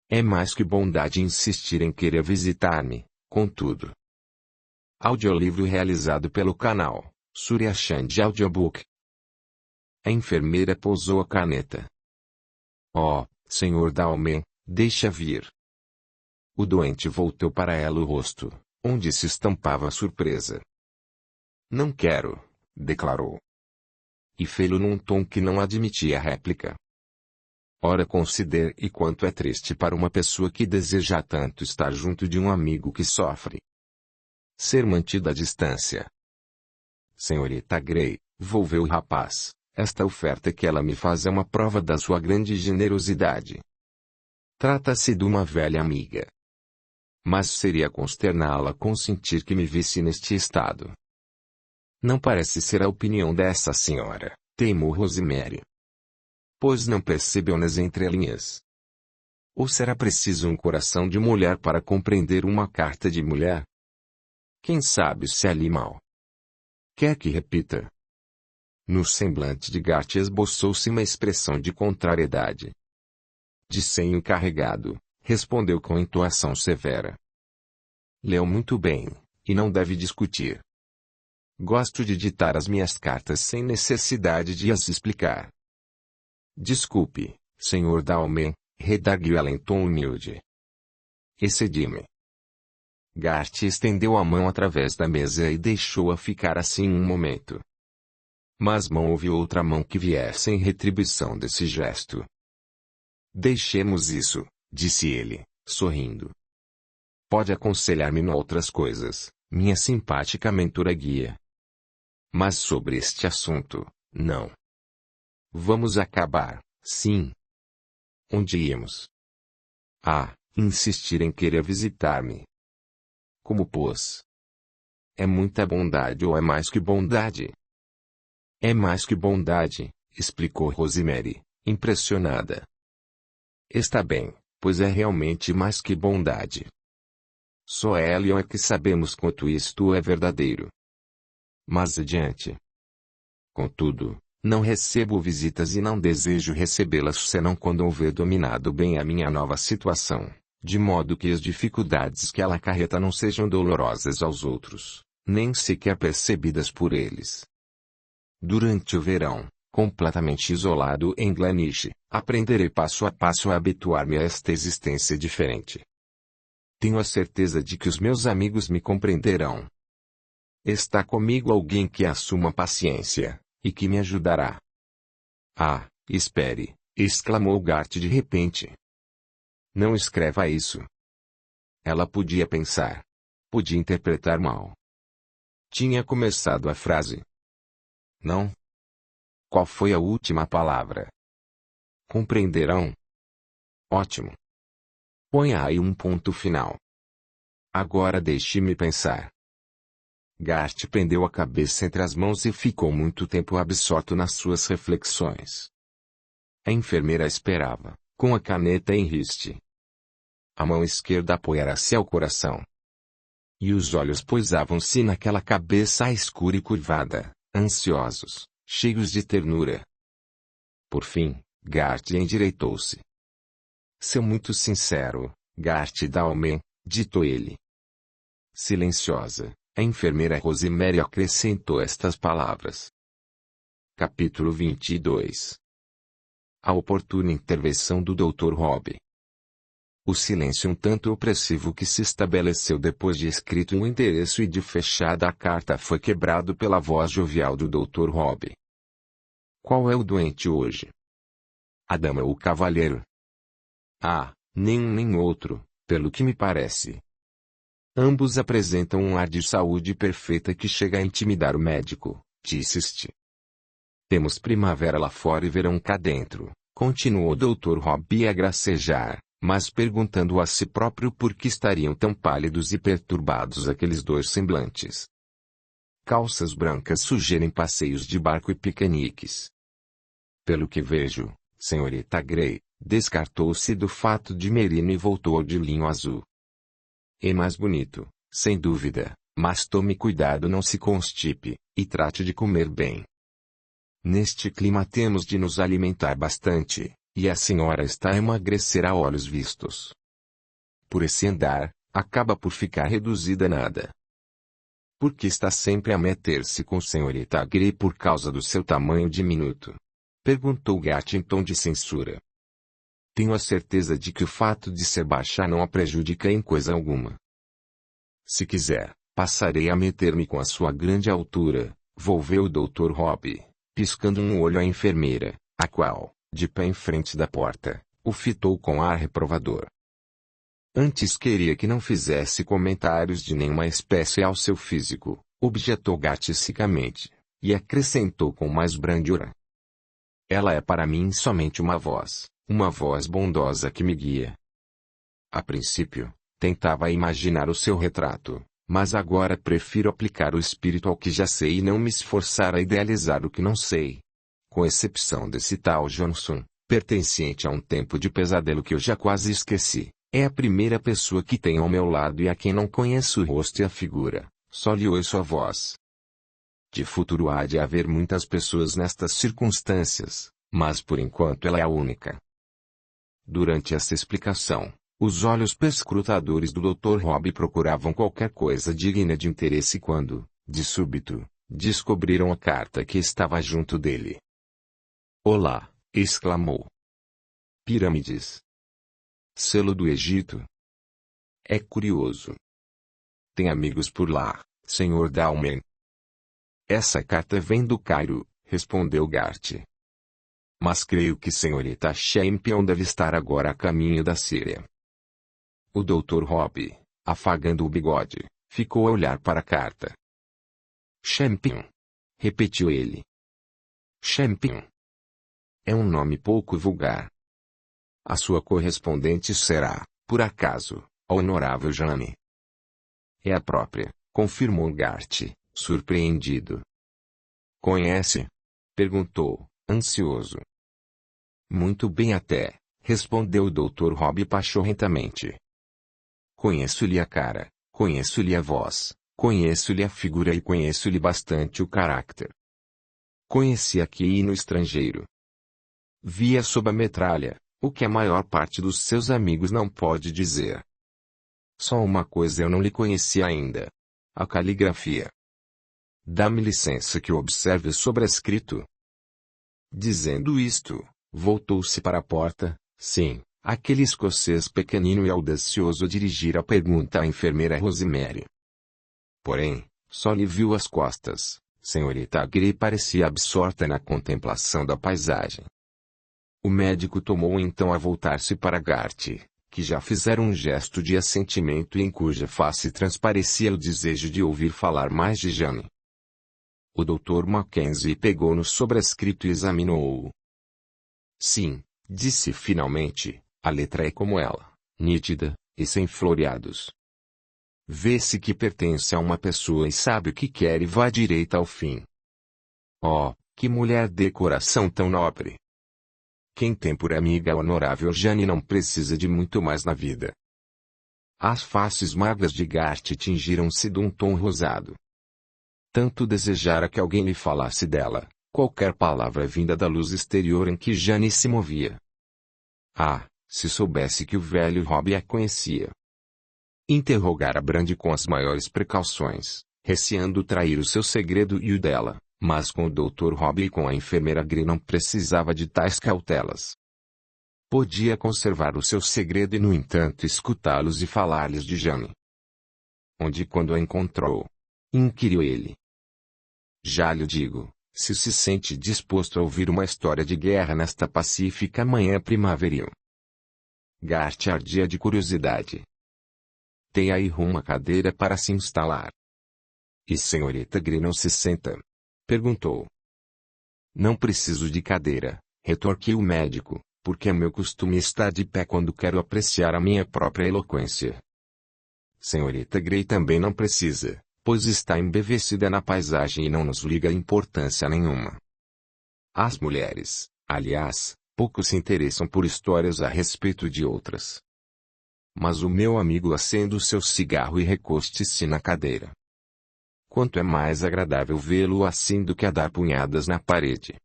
É mais que bondade insistir em querer visitar-me, contudo. Audiolivro realizado pelo canal Surya Chand Audiobook. A enfermeira pousou a caneta. Oh, Sr. Dalman, deixa vir. O doente voltou para ela o rosto, onde se estampava a surpresa. Não quero, declarou. E fê-lo num tom que não admitia réplica. Ora, considere quanto é triste para uma pessoa que deseja tanto estar junto de um amigo que sofre. Ser mantido à distância. Senhorita Grey, volveu o rapaz, esta oferta que ela me faz é uma prova da sua grande generosidade. Trata-se de uma velha amiga. Mas seria consterná-la consentir que me visse neste estado. Não parece ser a opinião dessa senhora, teimou Rosemary. Pois não percebeu nas entrelinhas. Ou será preciso um coração de mulher para compreender uma carta de mulher? Quem sabe se ali mal. Quer que repita? No semblante de Gart esboçou-se uma expressão de contrariedade. De senho carregado, respondeu com entoação severa. Leu muito bem, e não deve discutir. Gosto de ditar as minhas cartas sem necessidade de as explicar. Desculpe, Sr. Dalman, redarguiu ela em tom humilde. Excedi-me. Gart estendeu a mão através da mesa e deixou-a ficar assim um momento. Mas não houve outra mão que viesse em retribuição desse gesto. Deixemos isso, disse ele, sorrindo. Pode aconselhar-me noutras coisas, minha simpática mentora guia. Mas sobre este assunto, não. Vamos acabar, sim. Onde íamos? Ah, insistir em querer visitar-me. Como pois? É muita bondade ou é mais que bondade? É mais que bondade, explicou Rosemary, impressionada. Está bem, pois é realmente mais que bondade. Só ela e eu é que sabemos quanto isto é verdadeiro. Mas adiante. Contudo, não recebo visitas e não desejo recebê-las senão quando houver dominado bem a minha nova situação, de modo que as dificuldades que ela acarreta não sejam dolorosas aos outros, nem sequer percebidas por eles. Durante o verão, completamente isolado em Glenishe, aprenderei passo a passo a habituar-me a esta existência diferente. Tenho a certeza de que os meus amigos me compreenderão. Está comigo alguém que assuma paciência, e que me ajudará. Ah, espere, exclamou Gart de repente. Não escreva isso. Ela podia pensar. Podia interpretar mal. Tinha começado a frase. Não? Qual foi a última palavra? Compreenderão? Ótimo. Ponha aí um ponto final. Agora deixe-me pensar. Gart prendeu a cabeça entre as mãos e ficou muito tempo absorto nas suas reflexões. A enfermeira esperava, com a caneta em riste. A mão esquerda apoiara-se ao coração. E os olhos pousavam-se naquela cabeça escura e curvada, ansiosos, cheios de ternura. Por fim, Gart endireitou-se. Seu muito sincero, Gart Dalman, ditou ele. Silenciosa, a enfermeira Rosemary acrescentou estas palavras. Capítulo 22. A oportuna intervenção do Dr. Rob. O silêncio um tanto opressivo que se estabeleceu depois de escrito o endereço e de fechada a carta foi quebrado pela voz jovial do Dr. Rob. Qual é o doente hoje? A dama ou o cavalheiro? Ah, nenhum nem outro, pelo que me parece. Ambos apresentam um ar de saúde perfeita que chega a intimidar o médico, disse-te. Temos primavera lá fora e verão cá dentro, continuou o Dr. Rob a gracejar, mas perguntando a si próprio por que estariam tão pálidos e perturbados aqueles dois semblantes. Calças brancas sugerem passeios de barco e piqueniques. Pelo que vejo, senhorita Grey, descartou-se do fato de merino e voltou ao de linho azul. É mais bonito, sem dúvida, mas tome cuidado, não se constipe, e trate de comer bem. Neste clima temos de nos alimentar bastante, e a senhora está a emagrecer a olhos vistos. Por esse andar, acaba por ficar reduzida a nada. Por que está sempre a meter-se com senhorita Grey por causa do seu tamanho diminuto? Perguntou Gart em tom de censura. Tenho a certeza de que o fato de ser baixa não a prejudica em coisa alguma. Se quiser, passarei a meter-me com a sua grande altura, volveu o Dr. Rob, piscando um olho à enfermeira, a qual, de pé em frente da porta, o fitou com ar reprovador. Antes queria que não fizesse comentários de nenhuma espécie ao seu físico, objetou Gart secamente, e acrescentou com mais brandura. Ela é para mim somente uma voz bondosa que me guia. A princípio, tentava imaginar o seu retrato, mas agora prefiro aplicar o espírito ao que já sei e não me esforçar a idealizar o que não sei. Com exceção desse tal Johnson, pertenciente a um tempo de pesadelo que eu já quase esqueci. É a primeira pessoa que tenho ao meu lado e a quem não conheço o rosto e a figura, só lhe ouço a voz. De futuro há de haver muitas pessoas nestas circunstâncias, mas por enquanto ela é a única. Durante essa explicação, os olhos perscrutadores do Dr. Rob procuravam qualquer coisa digna de interesse quando, de súbito, descobriram a carta que estava junto dele. Olá! Exclamou. Pirâmides. Selo do Egito. É curioso. Tem amigos por lá, Sr. Dalman. Essa carta vem do Cairo, respondeu Gart. Mas creio que Senhorita Champion deve estar agora a caminho da Síria. O Dr. Rob, afagando o bigode, ficou a olhar para a carta. Champion. Repetiu ele. Champion. É um nome pouco vulgar. A sua correspondente será, por acaso, a Honorável Jane. É a própria, confirmou Gart, surpreendido. Conhece? Perguntou, ansioso. Muito bem até, respondeu o Dr. Rob pachorrentamente. Conheço-lhe a cara, conheço-lhe a voz, conheço-lhe a figura e conheço-lhe bastante o caráter. Conheci aqui e no estrangeiro. Vi-a sob a metralha. O que a maior parte dos seus amigos não pode dizer. Só uma coisa eu não lhe conheci ainda. A caligrafia. Dá-me licença que eu observe o sobrescrito. Dizendo isto, voltou-se para a porta, sim, aquele escocês pequenino e audacioso dirigir a pergunta à enfermeira Rosemary. Porém, só lhe viu as costas, senhorita Grey parecia absorta na contemplação da paisagem. O médico tomou então a voltar-se para Gart, que já fizera um gesto de assentimento e em cuja face transparecia o desejo de ouvir falar mais de Jane. O Dr. Mackenzie pegou no sobrescrito e examinou-o. Sim, disse finalmente, a letra é como ela, nítida, e sem floreados. Vê-se que pertence a uma pessoa e sabe o que quer e vai direita ao fim. Oh, que mulher de coração tão nobre! Quem tem por amiga a Honorável Jane não precisa de muito mais na vida. As faces magras de Gart tingiram-se de um tom rosado. Tanto desejara que alguém lhe falasse dela, qualquer palavra vinda da luz exterior em que Jane se movia. Ah, se soubesse que o velho Rob a conhecia. Interrogara Brand com as maiores precauções, receando trair o seu segredo e o dela. Mas com o Dr. Rob e com a enfermeira Grey não precisava de tais cautelas. Podia conservar o seu segredo e no entanto escutá-los e falar-lhes de Jane. Onde e quando a encontrou? Inquiriu ele. Já lhe digo, se sente disposto a ouvir uma história de guerra nesta pacífica manhã primaveril. Gart ardia de curiosidade. Tem aí uma cadeira para se instalar. E senhorita Grey não se senta? Perguntou. Não preciso de cadeira, retorquiu o médico, porque é meu costume estar de pé quando quero apreciar a minha própria eloquência. Senhorita Grey também não precisa, pois está embevecida na paisagem e não nos liga importância nenhuma. As mulheres, aliás, pouco se interessam por histórias a respeito de outras. mas o meu amigo acenda o seu cigarro e recoste-se na cadeira. Quanto é mais agradável vê-lo assim do que a dar punhadas na parede.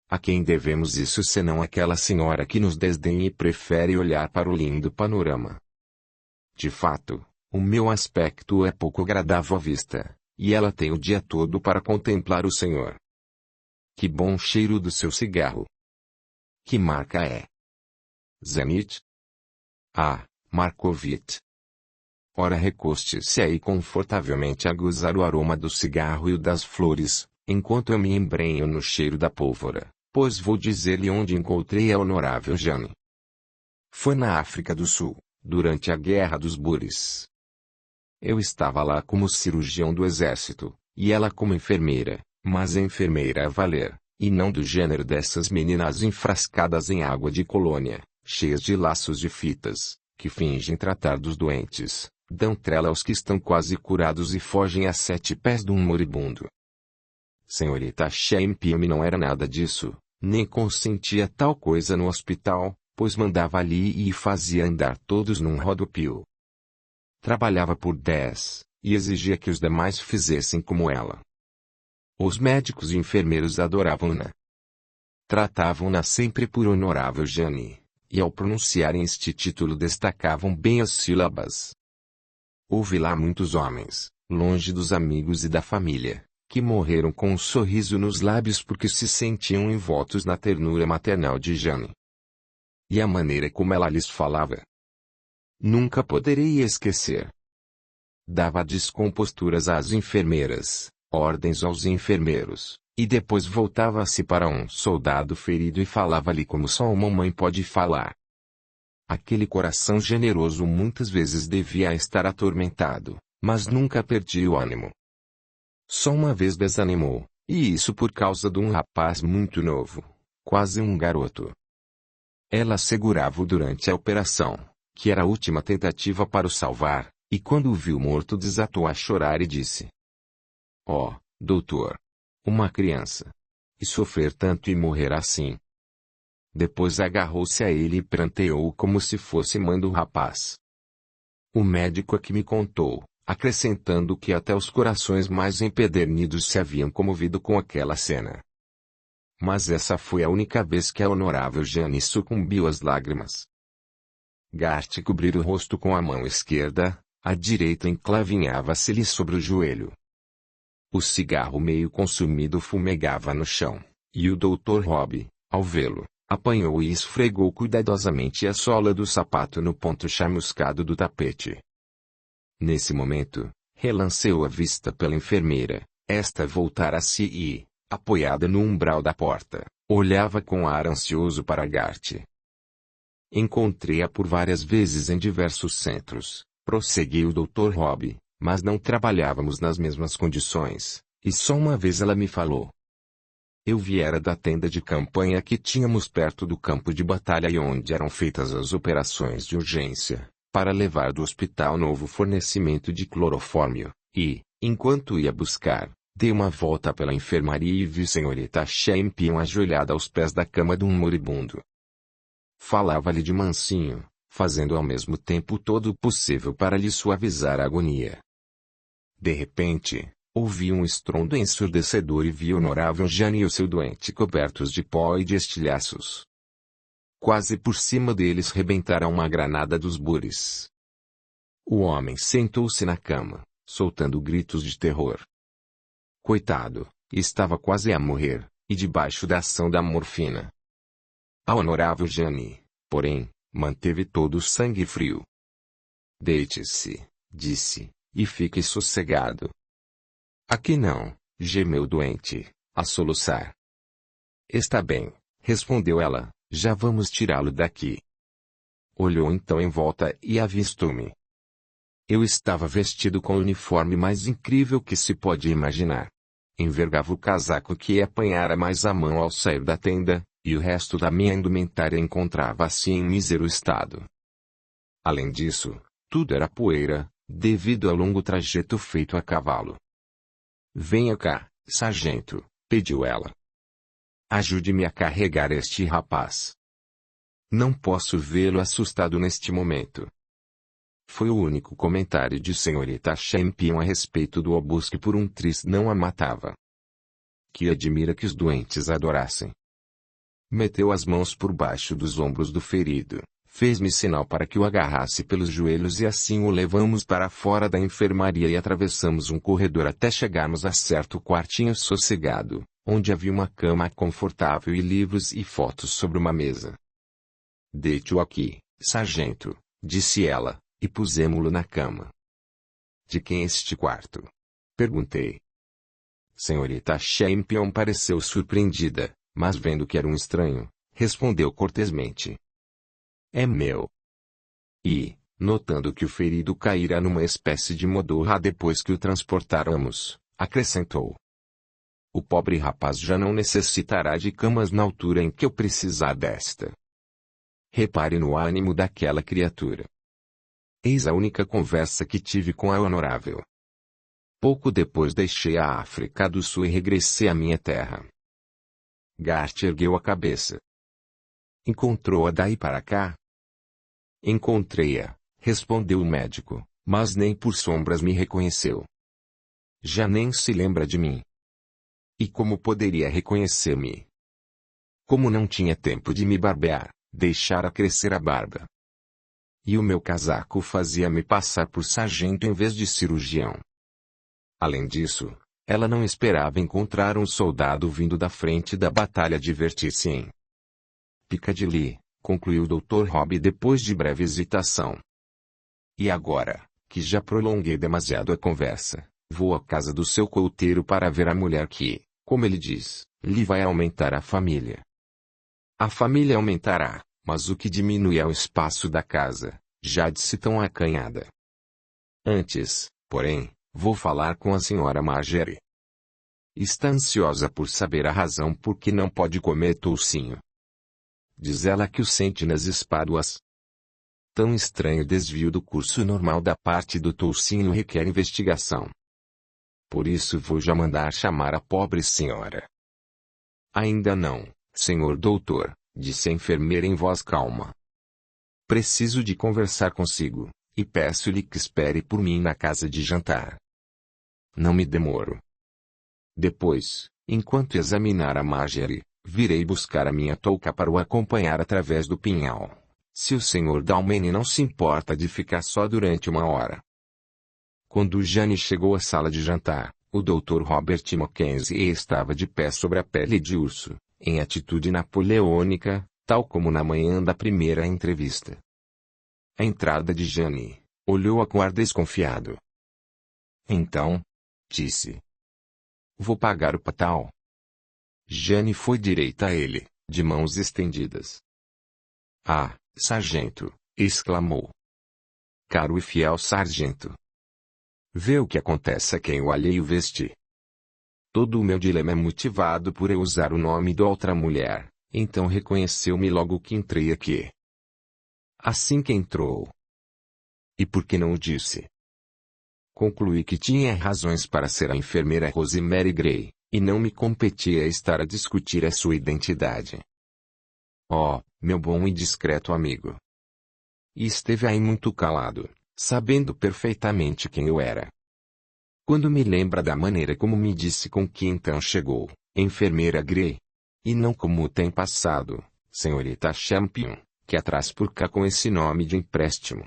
A quem devemos isso senão aquela senhora que nos desdenha e prefere olhar para o lindo panorama? De fato, o meu aspecto é pouco agradável à vista, e ela tem o dia todo para contemplar o Senhor. Que bom cheiro do seu cigarro! Que marca é? Zenit? Ah, Markovit. Ora, recoste-se aí confortavelmente a gozar o aroma do cigarro e o das flores, enquanto eu me embrenho no cheiro da pólvora, pois vou dizer-lhe onde encontrei a honorável Jane. Foi na África do Sul, durante a Guerra dos Boeres. Eu estava lá como cirurgião do exército, e ela como enfermeira, mas enfermeira a valer, e não do gênero dessas meninas enfrascadas em água de colônia, cheias de laços de fitas, que fingem tratar dos doentes, dão trela aos que estão quase curados e fogem a 7 pés de um moribundo. Senhorita Champion não era nada disso, nem consentia tal coisa no hospital, pois mandava ali e fazia andar todos num rodopio. Trabalhava por 10, e exigia que os demais fizessem como ela. Os médicos e enfermeiros adoravam-na. Tratavam-na sempre por honorável Jane, e ao pronunciarem este título destacavam bem as sílabas. Houve lá muitos homens, longe dos amigos e da família, que morreram com um sorriso nos lábios porque se sentiam envoltos na ternura maternal de Jane. E a maneira como ela lhes falava. Nunca poderei esquecer. Dava descomposturas às enfermeiras, ordens aos enfermeiros, e depois voltava-se para um soldado ferido e falava-lhe como só uma mãe pode falar. Aquele coração generoso muitas vezes devia estar atormentado, mas nunca perdia o ânimo. Só uma vez desanimou, e isso por causa de um rapaz muito novo, quase um garoto. Ela segurava-o durante a operação, que era a última tentativa para o salvar, e quando o viu morto desatou a chorar e disse: "Oh, doutor! Uma criança! E sofrer tanto e morrer assim!" Depois agarrou-se a ele e pranteou como se fosse mãe do rapaz. O médico é que me contou, acrescentando que até os corações mais empedernidos se haviam comovido com aquela cena. Mas essa foi a única vez que a honorável Jane sucumbiu às lágrimas. Gart cobrir o rosto com a mão esquerda, a direita enclavinhava-se-lhe sobre o joelho. O cigarro meio consumido fumegava no chão, e o Dr. Rob, ao vê-lo, apanhou e esfregou cuidadosamente a sola do sapato no ponto chamuscado do tapete. Nesse momento, relanceou a vista pela enfermeira, esta voltara-se e, apoiada no umbral da porta, olhava com ar ansioso para Gart. Encontrei-a por várias vezes em diversos centros, prosseguiu o Dr. Rob, mas não trabalhávamos nas mesmas condições, e só uma vez ela me falou. Eu viera da tenda de campanha que tínhamos perto do campo de batalha e onde eram feitas as operações de urgência, para levar do hospital novo fornecimento de clorofórmio, e, enquanto ia buscar, dei uma volta pela enfermaria e vi senhorita Champion ajoelhada aos pés da cama de um moribundo. Falava-lhe de mansinho, fazendo ao mesmo tempo todo o possível para lhe suavizar a agonia. De repente, ouvi um estrondo ensurdecedor e vi o honorável Jane e o seu doente cobertos de pó e de estilhaços. Quase por cima deles rebentara uma granada dos Boeres. O homem sentou-se na cama, soltando gritos de terror. Coitado, estava quase a morrer, e debaixo da ação da morfina. A honorável Jane, porém, manteve todo o sangue frio. Deite-se, disse, e fique sossegado. Aqui não, gemeu o doente, a soluçar. Está bem, respondeu ela, já vamos tirá-lo daqui. Olhou então em volta e avistou-me. Eu estava vestido com o uniforme mais incrível que se pode imaginar. Envergava o casaco que apanhara mais à mão ao sair da tenda, e o resto da minha indumentária encontrava-se em mísero estado. Além disso, tudo era poeira, devido ao longo trajeto feito a cavalo. Venha cá, sargento, pediu ela. Ajude-me a carregar este rapaz. Não posso vê-lo assustado neste momento. Foi o único comentário de senhorita Champion a respeito do obus que por um triz não a matava. Que admira que os doentes adorassem. Meteu as mãos por baixo dos ombros do ferido, fez-me sinal para que o agarrasse pelos joelhos e assim o levamos para fora da enfermaria e atravessamos um corredor até chegarmos a certo quartinho sossegado, onde havia uma cama confortável e livros e fotos sobre uma mesa. Deite-o aqui, sargento, disse ela, e pusemo-lo na cama. De quem é este quarto? Perguntei. Senhorita Champion pareceu surpreendida, mas vendo que era um estranho, respondeu cortesmente. É meu. E, notando que o ferido caíra numa espécie de modorra depois que o transportáramos, acrescentou. O pobre rapaz já não necessitará de camas na altura em que eu precisar desta. Repare no ânimo daquela criatura. Eis a única conversa que tive com a honorável. Pouco depois deixei a África do Sul e regressei à minha terra. Gart ergueu a cabeça. Encontrou-a daí para cá? Encontrei-a, respondeu o médico, mas nem por sombras me reconheceu. Já nem se lembra de mim. E como poderia reconhecer-me? Como não tinha tempo de me barbear, deixara crescer a barba. E o meu casaco fazia-me passar por sargento em vez de cirurgião. Além disso, ela não esperava encontrar um soldado vindo da frente da batalha divertir-se em Piccadilly, concluiu o Dr. Robb depois de breve hesitação. E agora, que já prolonguei demasiado a conversa, vou à casa do seu couteiro para ver a mulher que, como ele diz, lhe vai aumentar a família. A família aumentará, mas o que diminui é o espaço da casa, já de se tão acanhada. Antes, porém, vou falar com a senhora Margery. Está ansiosa por saber a razão por que não pode comer toucinho. Diz ela que o sente nas espáduas. Tão estranho desvio do curso normal da parte do toucinho requer investigação. Por isso vou já mandar chamar a pobre senhora. Ainda não, senhor doutor, disse a enfermeira em voz calma. Preciso de conversar consigo, e peço-lhe que espere por mim na casa de jantar. Não me demoro. Depois, enquanto examinar a Margery, virei buscar a minha touca para o acompanhar através do pinhal, se o Sr. Dalmeny não se importa de ficar só durante uma hora. Quando Jane chegou à sala de jantar, o Dr. Robert Mackenzie estava de pé sobre a pele de urso, em atitude napoleônica, tal como na manhã da primeira entrevista. A entrada de Jane, olhou-a com ar desconfiado. Então, disse. Vou pagar o patal. Jane foi direita a ele, de mãos estendidas. Ah, sargento, exclamou. Caro e fiel sargento. Vê o que acontece a quem o alheio veste. Todo o meu dilema é motivado por eu usar o nome de outra mulher, então reconheceu-me logo que entrei aqui. Assim que entrou. E por que não o disse? Concluí que tinha razões para ser a enfermeira Rosemary Gray, e não me competia estar a discutir a sua identidade. Oh, meu bom e discreto amigo. E esteve aí muito calado, sabendo perfeitamente quem eu era. Quando me lembra da maneira como me disse com que então chegou, enfermeira Gray. E não como tem passado, senhorita Champion, que atrás por cá com esse nome de empréstimo.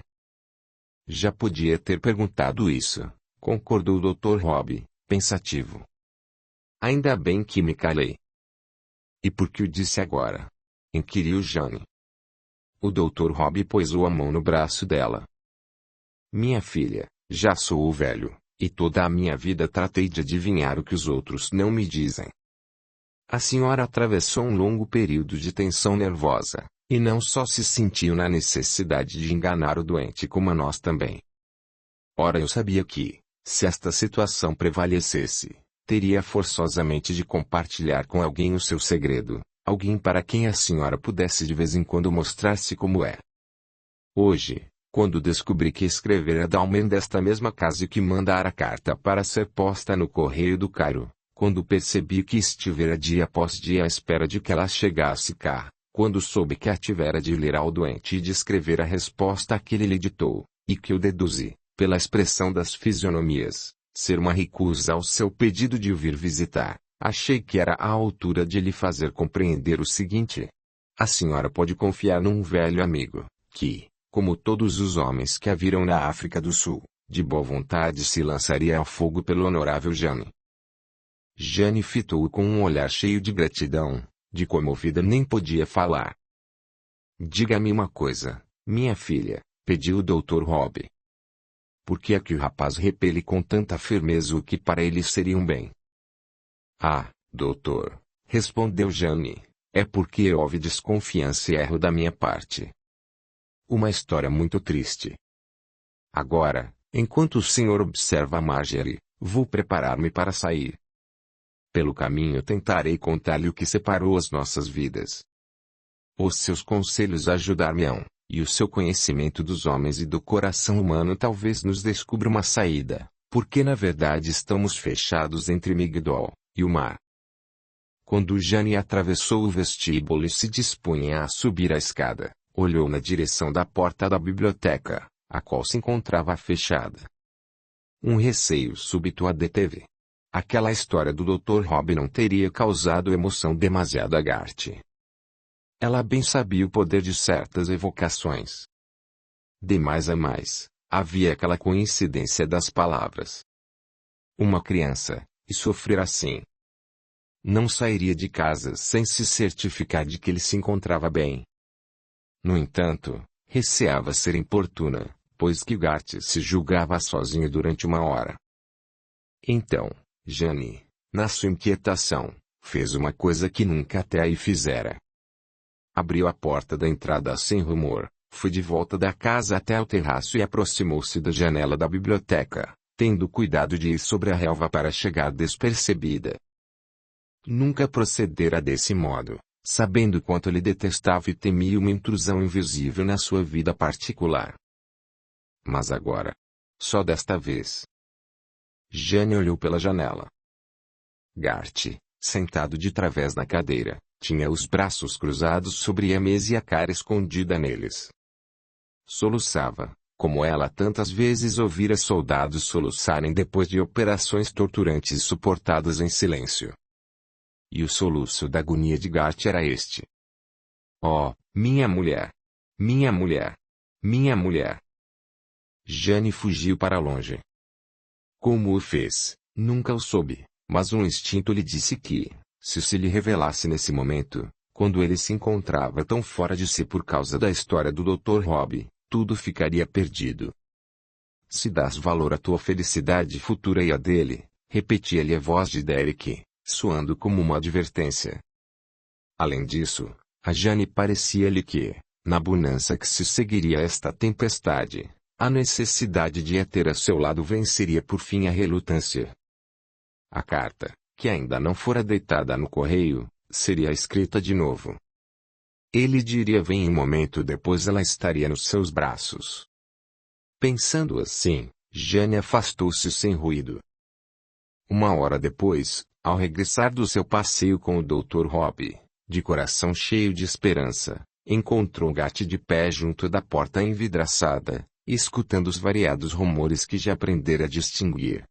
Já podia ter perguntado isso, concordou o Dr. Robb, pensativo. Ainda bem que me calei. E por que o disse agora? Inquiriu Jane. O Dr. Robb pousou a mão no braço dela. Minha filha, já sou velho, e toda a minha vida tratei de adivinhar o que os outros não me dizem. A senhora atravessou um longo período de tensão nervosa, e não só se sentiu na necessidade de enganar o doente como a nós também. Ora eu sabia que, se esta situação prevalecesse, teria forçosamente de compartilhar com alguém o seu segredo, alguém para quem a senhora pudesse de vez em quando mostrar-se como é. Hoje, quando descobri que escrevera Dalmeny desta mesma casa e que mandara a carta para ser posta no correio do Cairo, quando percebi que estivera dia após dia à espera de que ela chegasse cá, quando soube que a tivera de ler ao doente e de escrever a resposta que ele lhe ditou, e que eu deduzi, pela expressão das fisionomias, ser uma recusa ao seu pedido de o vir visitar, achei que era à altura de lhe fazer compreender o seguinte: a senhora pode confiar num velho amigo, que, como todos os homens que a viram na África do Sul, de boa vontade se lançaria ao fogo pelo honorável Jane. Jane fitou-o com um olhar cheio de gratidão, de comovida nem podia falar. Diga-me uma coisa, minha filha, pediu o Dr. Rob. Por que é que o rapaz repele com tanta firmeza o que para ele seria um bem? Ah, doutor, respondeu Jane, é porque houve desconfiança e erro da minha parte. Uma história muito triste. Agora, enquanto o senhor observa Marjorie, vou preparar-me para sair. Pelo caminho tentarei contar-lhe o que separou as nossas vidas. Os seus conselhos ajudar-me-ão, e o seu conhecimento dos homens e do coração humano talvez nos descubra uma saída, porque na verdade estamos fechados entre Migdol e o mar. Quando Jane atravessou o vestíbulo e se dispunha a subir a escada, olhou na direção da porta da biblioteca, a qual se encontrava fechada. Um receio súbito a deteve. Aquela história do Dr. Rob não teria causado emoção demasiado a Gart. Ela bem sabia o poder de certas evocações. De mais a mais, havia aquela coincidência das palavras. Uma criança, e sofrer assim. Não sairia de casa sem se certificar de que ele se encontrava bem. No entanto, receava ser importuna, pois que Gart se julgava sozinho durante uma hora. Então, Jane, na sua inquietação, fez uma coisa que nunca até aí fizera. Abriu a porta da entrada sem rumor, foi de volta da casa até o terraço e aproximou-se da janela da biblioteca, tendo cuidado de ir sobre a relva para chegar despercebida. Nunca procedera desse modo, sabendo quanto ele detestava e temia uma intrusão invisível na sua vida particular. Mas agora, só desta vez. Jane olhou pela janela. Gart, sentado de través na cadeira, tinha os braços cruzados sobre a mesa e a cara escondida neles. Soluçava, como ela tantas vezes ouvira soldados soluçarem depois de operações torturantes suportadas em silêncio. E o soluço da agonia de Gart era este. Oh, minha mulher! Minha mulher! Minha mulher! Jane fugiu para longe. Como o fez, nunca o soube, mas um instinto lhe disse que, se lhe revelasse nesse momento, quando ele se encontrava tão fora de si por causa da história do Dr. Rob, tudo ficaria perdido. Se dás valor à tua felicidade futura e à dele, repetia-lhe a voz de Derek, soando como uma advertência. Além disso, a Jane parecia-lhe que, na bonança que se seguiria a esta tempestade, a necessidade de a ter a seu lado venceria por fim a relutância. A carta, que ainda não fora deitada no correio, seria escrita de novo. Ele diria vem e um momento depois ela estaria nos seus braços. Pensando assim, Jane afastou-se sem ruído. Uma hora depois, ao regressar do seu passeio com o Dr. Rob, de coração cheio de esperança, encontrou Gart de pé junto da porta envidraçada, escutando os variados rumores que já aprendera a distinguir.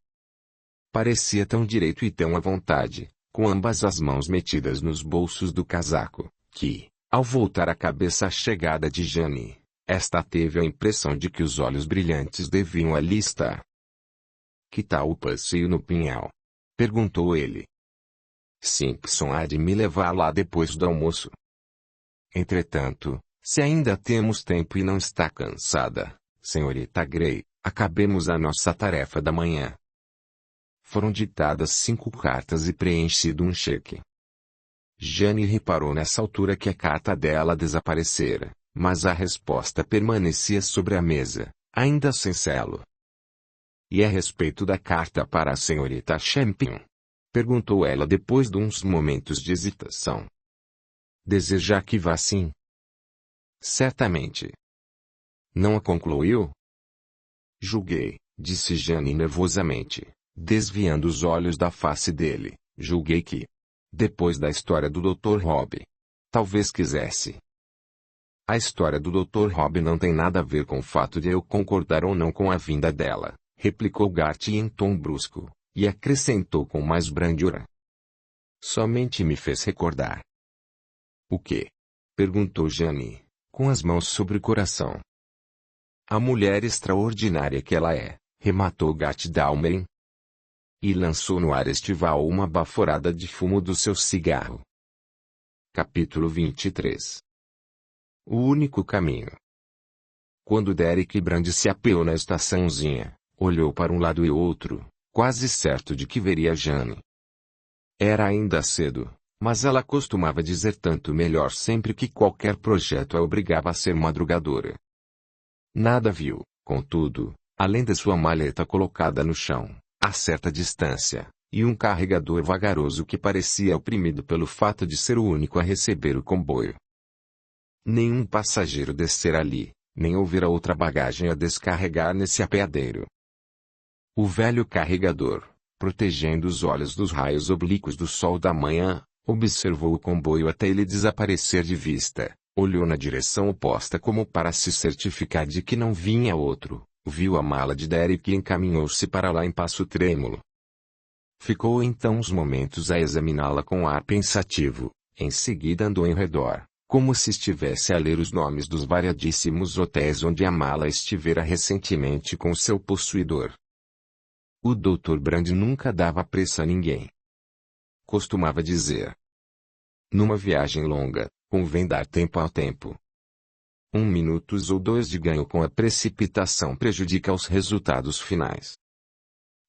Parecia tão direito e tão à vontade, com ambas as mãos metidas nos bolsos do casaco, que, ao voltar a cabeça à chegada de Jane, esta teve a impressão de que os olhos brilhantes deviam ali estar. Que tal o passeio no Pinhal? Perguntou ele. Simpson há de me levar lá depois do almoço. Entretanto, se ainda temos tempo e não está cansada, senhorita Gray, acabemos a nossa tarefa da manhã. Foram ditadas 5 cartas e preenchido um cheque. Jane reparou nessa altura que a carta dela desaparecera, mas a resposta permanecia sobre a mesa, ainda sem selo. E a respeito da carta para a senhorita Champion? Perguntou ela depois de uns momentos de hesitação. Deseja que vá sim? Certamente. Não a concluiu? Julguei, disse Jane nervosamente, desviando os olhos da face dele, julguei que, depois da história do Dr. Rob, talvez quisesse. A história do Dr. Rob não tem nada a ver com o fato de eu concordar ou não com a vinda dela, replicou Garth em tom brusco, e acrescentou com mais brandura. Somente me fez recordar. O quê? Perguntou Jane, com as mãos sobre o coração. A mulher extraordinária que ela é, rematou Garth Dalmain. E lançou no ar estival uma baforada de fumo do seu cigarro. Capítulo 23. O único caminho. Quando Derek Brand se apeou na estaçãozinha, olhou para um lado e outro, quase certo de que veria Jane. Era ainda cedo, mas ela costumava dizer tanto melhor sempre que qualquer projeto a obrigava a ser madrugadora. Nada viu, contudo, além de sua maleta colocada no chão, a certa distância, e um carregador vagaroso que parecia oprimido pelo fato de ser o único a receber o comboio. Nenhum passageiro descer ali, nem ouvira outra bagagem a descarregar nesse apeadeiro. O velho carregador, protegendo os olhos dos raios oblíquos do sol da manhã, observou o comboio até ele desaparecer de vista, olhou na direção oposta como para se certificar de que não vinha outro, viu a mala de Derek e encaminhou-se para lá em passo trêmulo. Ficou então uns momentos a examiná-la com ar pensativo, em seguida andou em redor, como se estivesse a ler os nomes dos variadíssimos hotéis onde a mala estivera recentemente com seu possuidor. O Dr. Brand nunca dava pressa a ninguém. Costumava dizer: numa viagem longa, convém dar tempo ao tempo. 1 minuto ou 2 de ganho com a precipitação prejudica os resultados finais.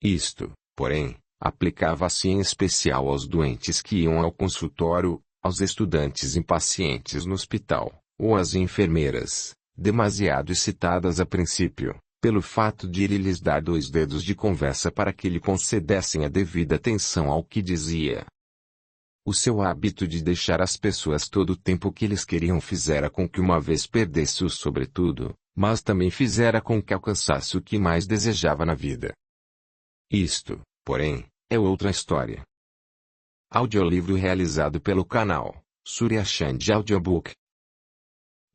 Isto, porém, aplicava-se em especial aos doentes que iam ao consultório, aos estudantes impacientes no hospital, ou às enfermeiras, demasiado excitadas a princípio, pelo fato de ele lhes dar 2 dedos de conversa para que lhe concedessem a devida atenção ao que dizia. O seu hábito de deixar as pessoas todo o tempo que eles queriam fizera com que uma vez perdesse o sobretudo, mas também fizera com que alcançasse o que mais desejava na vida. Isto, porém, é outra história. Audiolivro realizado pelo canal Surya Chand Audiobook.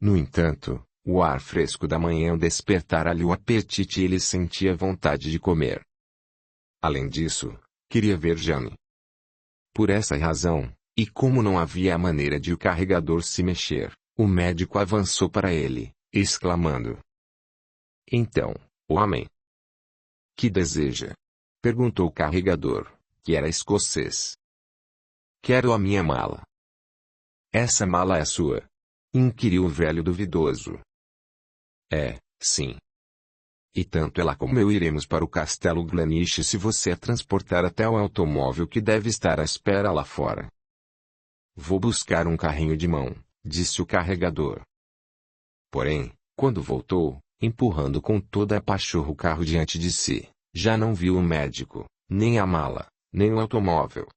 No entanto, o ar fresco da manhã despertara-lhe o apetite e ele sentia vontade de comer. Além disso, queria ver Jane. Por essa razão, e como não havia maneira de o carregador se mexer, o médico avançou para ele, exclamando: Então, homem, que deseja? Perguntou o carregador, que era escocês. Quero a minha mala. Essa mala é sua? Inquiriu o velho duvidoso. É, sim. E tanto ela como eu iremos para o Castelo Glenishe se você a transportar até o automóvel que deve estar à espera lá fora. Vou buscar um carrinho de mão, disse o carregador. Porém, quando voltou, empurrando com toda a pachorra o carro diante de si, já não viu o médico, nem a mala, nem o automóvel.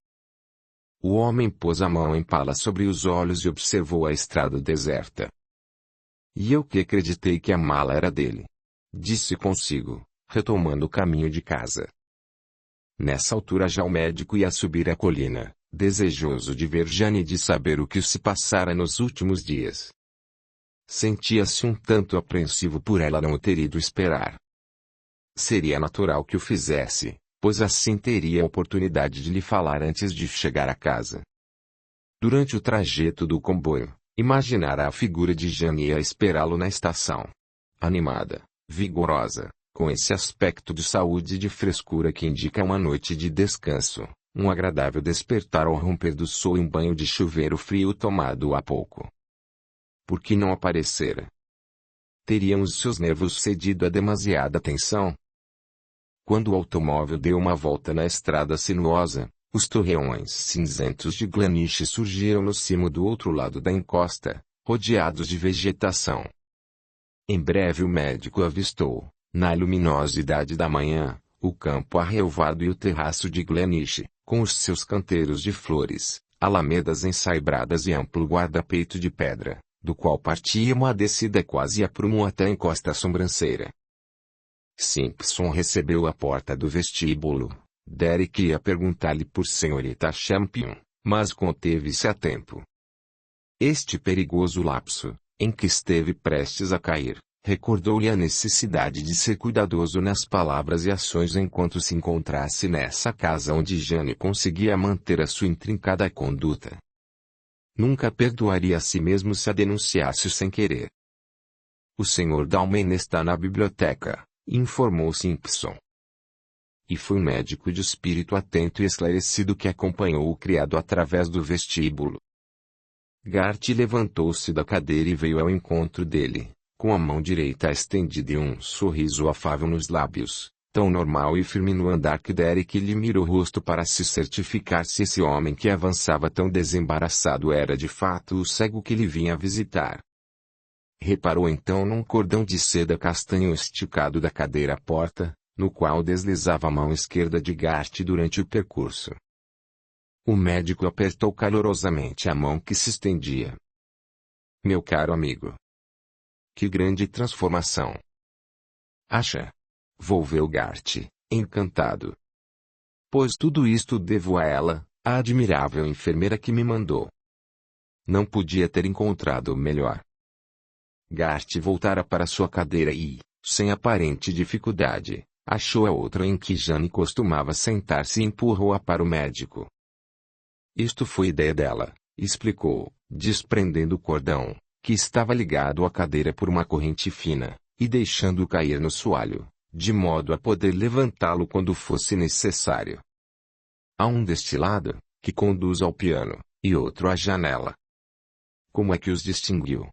O homem pôs a mão em pala sobre os olhos e observou a estrada deserta. E eu que acreditei que a mala era dele, disse consigo, retomando o caminho de casa. Nessa altura já o médico ia subir a colina, desejoso de ver Jane e de saber o que se passara nos últimos dias. Sentia-se um tanto apreensivo por ela não o ter ido esperar. Seria natural que o fizesse, pois assim teria a oportunidade de lhe falar antes de chegar a casa. Durante o trajeto do comboio, imaginara a figura de Jane a esperá-lo na estação. Animada, vigorosa, com esse aspecto de saúde e de frescura que indica uma noite de descanso, um agradável despertar ao romper do sol e um banho de chuveiro frio tomado há pouco. Por que não aparecera? Teriam os seus nervos cedido a demasiada tensão? Quando o automóvel deu uma volta na estrada sinuosa, os torreões cinzentos de Glenishe surgiram no cimo do outro lado da encosta, rodeados de vegetação. Em breve o médico avistou, na luminosidade da manhã, o campo arrelvado e o terraço de Glenishe, com os seus canteiros de flores, alamedas ensaibradas e amplo guarda-peito de pedra, do qual partia uma descida quase a prumo até a encosta sobranceira. Simpson recebeu à porta do vestíbulo. Derek ia perguntar-lhe por senhorita Champion, mas conteve-se a tempo. Este perigoso lapso, em que esteve prestes a cair, recordou-lhe a necessidade de ser cuidadoso nas palavras e ações enquanto se encontrasse nessa casa onde Jane conseguia manter a sua intrincada conduta. Nunca perdoaria a si mesmo se a denunciasse sem querer. O Sr. Dalman está na biblioteca, informou Simpson. E foi um médico de espírito atento e esclarecido que acompanhou o criado através do vestíbulo. Gart levantou-se da cadeira e veio ao encontro dele, com a mão direita estendida e um sorriso afável nos lábios, tão normal e firme no andar que Derek lhe mirou o rosto para se certificar se esse homem que avançava tão desembaraçado era de fato o cego que lhe vinha visitar. Reparou então num cordão de seda castanho esticado da cadeira à porta, no qual deslizava a mão esquerda de Gart durante o percurso. O médico apertou calorosamente a mão que se estendia. Meu caro amigo. Que grande transformação. Acha? Volveu Gart, encantado. Pois tudo isto devo a ela, a admirável enfermeira que me mandou. Não podia ter encontrado melhor. Gart voltara para sua cadeira e, sem aparente dificuldade, achou a outra em que Jane costumava sentar-se e empurrou-a para o médico. Isto foi ideia dela, explicou, desprendendo o cordão, que estava ligado à cadeira por uma corrente fina, e deixando-o cair no soalho, de modo a poder levantá-lo quando fosse necessário. Há um deste lado, que conduz ao piano, e outro à janela. Como é que os distinguiu?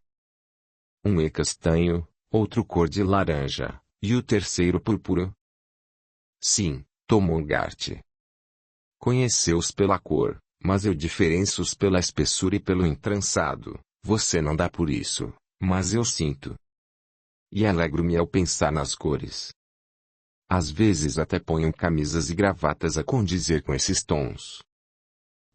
Um é castanho, outro cor de laranja, e o terceiro púrpura? Sim, tomou Gart. Conheceu-os pela cor, mas eu diferenço-os pela espessura e pelo entrançado. Você não dá por isso, mas eu sinto. E alegro-me ao pensar nas cores. Às vezes até ponho camisas e gravatas a condizer com esses tons.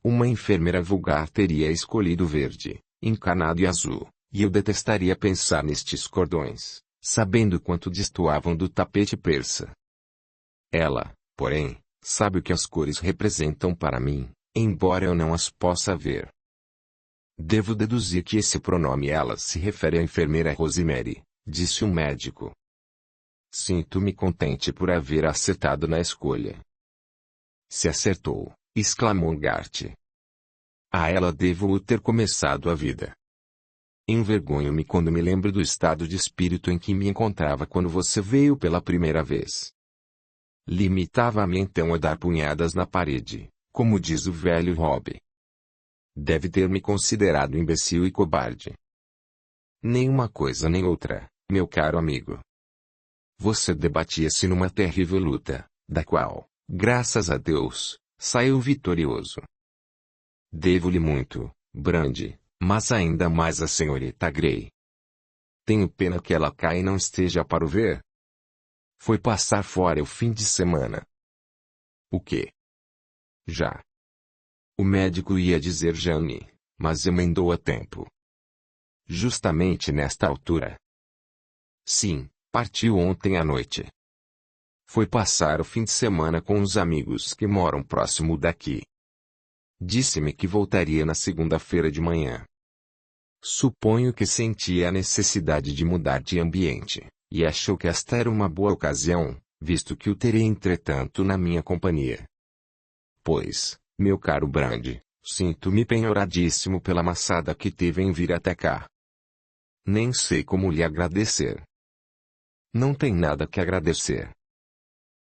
Uma enfermeira vulgar teria escolhido verde, encanado e azul, e eu detestaria pensar nestes cordões, sabendo quanto destoavam do tapete persa. Ela, porém, sabe o que as cores representam para mim, embora eu não as possa ver. Devo deduzir que esse pronome ela se refere à enfermeira Rosemary, disse o médico. Sinto-me contente por haver acertado na escolha. Se acertou, exclamou Gart. A ela devo ter começado a vida. Envergonho-me quando me lembro do estado de espírito em que me encontrava quando você veio pela primeira vez. Limitava-me então a dar punhadas na parede, como diz o velho Rob. Deve ter me considerado imbecil e cobarde. Nem uma coisa nem outra, meu caro amigo. Você debatia-se numa terrível luta, da qual, graças a Deus, saiu vitorioso. Devo-lhe muito, Brande, mas ainda mais a senhorita Grey. Tenho pena que ela caia e não esteja para o ver. Foi passar fora o fim de semana. O quê? Já. O médico ia dizer Jane, mas emendou a tempo. Justamente nesta altura. Sim, partiu ontem à noite. Foi passar o fim de semana com os amigos que moram próximo daqui. Disse-me que voltaria na segunda-feira de manhã. Suponho que sentia a necessidade de mudar de ambiente, e achou que esta era uma boa ocasião, visto que o terei entretanto na minha companhia. Pois, meu caro Brande, sinto-me penhoradíssimo pela maçada que teve em vir até cá. Nem sei como lhe agradecer. Não tem nada que agradecer.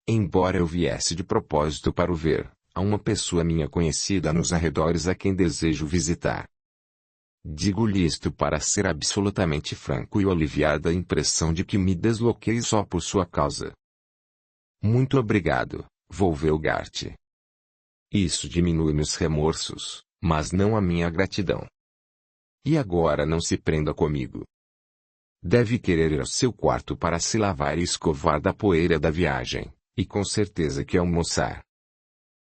Embora eu viesse de propósito para o ver, há uma pessoa minha conhecida nos arredores a quem desejo visitar. Digo-lhe isto para ser absolutamente franco e o aliviar da impressão de que me desloquei só por sua causa. Muito obrigado, volveu Gart. Isso diminui meus remorsos, mas não a minha gratidão. E agora não se prenda comigo. Deve querer ir ao seu quarto para se lavar e escovar da poeira da viagem, e com certeza que almoçar.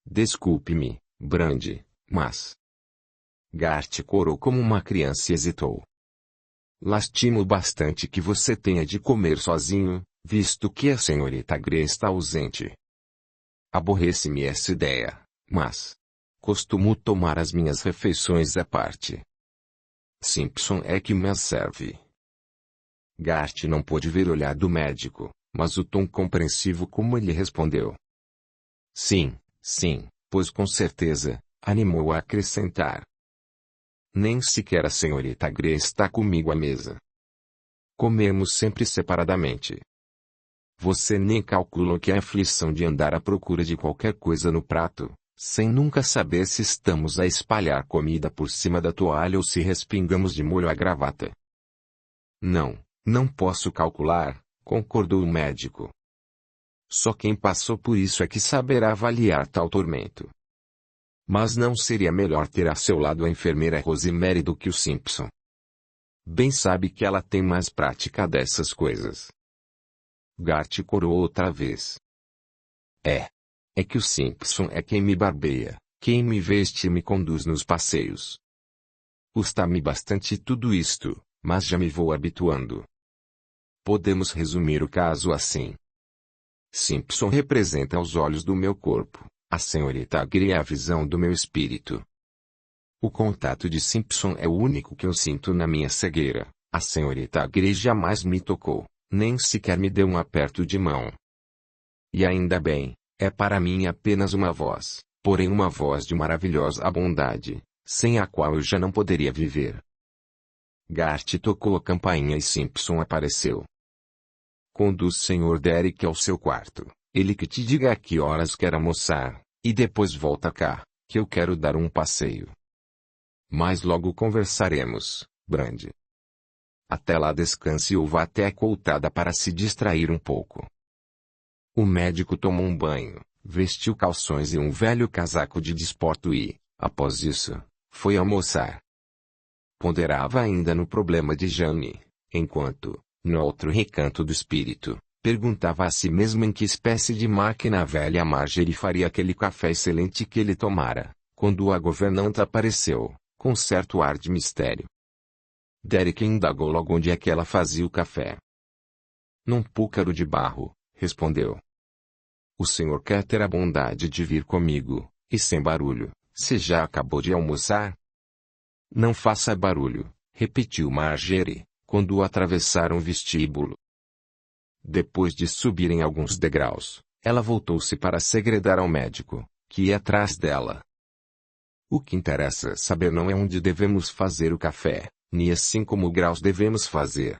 Desculpe-me, Brande, mas... Gart corou como uma criança e hesitou. Lastimo bastante que você tenha de comer sozinho, visto que a senhorita Grey está ausente. Aborrece-me essa ideia, mas... costumo tomar as minhas refeições à parte. Simpson é que me as serve, Gart não pôde ver o olhar do médico, mas o tom compreensivo como ele respondeu. Sim, sim, pois com certeza, animou a acrescentar. Nem sequer a senhorita Grey está comigo à mesa. Comemos sempre separadamente. Você nem calcula o que é a aflição de andar à procura de qualquer coisa no prato, sem nunca saber se estamos a espalhar comida por cima da toalha ou se respingamos de molho a gravata. Não, não posso calcular, concordou o médico. Só quem passou por isso é que saberá avaliar tal tormento. Mas não seria melhor ter a seu lado a enfermeira Rosemary do que o Simpson? Bem sabe que ela tem mais prática dessas coisas. Gart corou outra vez. É que o Simpson é quem me barbeia, quem me veste e me conduz nos passeios. Custa-me bastante tudo isto, mas já me vou habituando. Podemos resumir o caso assim. Simpson representa os olhos do meu corpo, a senhorita Grey é a visão do meu espírito. O contato de Simpson é o único que eu sinto na minha cegueira, a senhorita Grey jamais me tocou, nem sequer me deu um aperto de mão. E ainda bem, é para mim apenas uma voz, porém uma voz de maravilhosa bondade, sem a qual eu já não poderia viver. Gart tocou a campainha e Simpson apareceu. Conduz Sr. Derek ao seu quarto, ele que te diga a que horas quer almoçar, e depois volta cá, que eu quero dar um passeio. Mas logo conversaremos, Brand. Até lá descanse ou vá até a coltada para se distrair um pouco. O médico tomou um banho, vestiu calções e um velho casaco de desporto e, após isso, foi almoçar. Ponderava ainda no problema de Jane, enquanto, no outro recanto do espírito, perguntava a si mesmo em que espécie de máquina a velha Marjorie faria aquele café excelente que ele tomara, quando a governanta apareceu, com certo ar de mistério. Derek indagou logo onde é que ela fazia o café. Num púcaro de barro, respondeu. O senhor quer ter a bondade de vir comigo, e sem barulho, se já acabou de almoçar? Não faça barulho, repetiu Marjorie, quando atravessaram o vestíbulo. Depois de subirem alguns degraus, ela voltou-se para segredar ao médico, que ia atrás dela. O que interessa saber não é onde devemos fazer o café, nem assim como graus devemos fazer.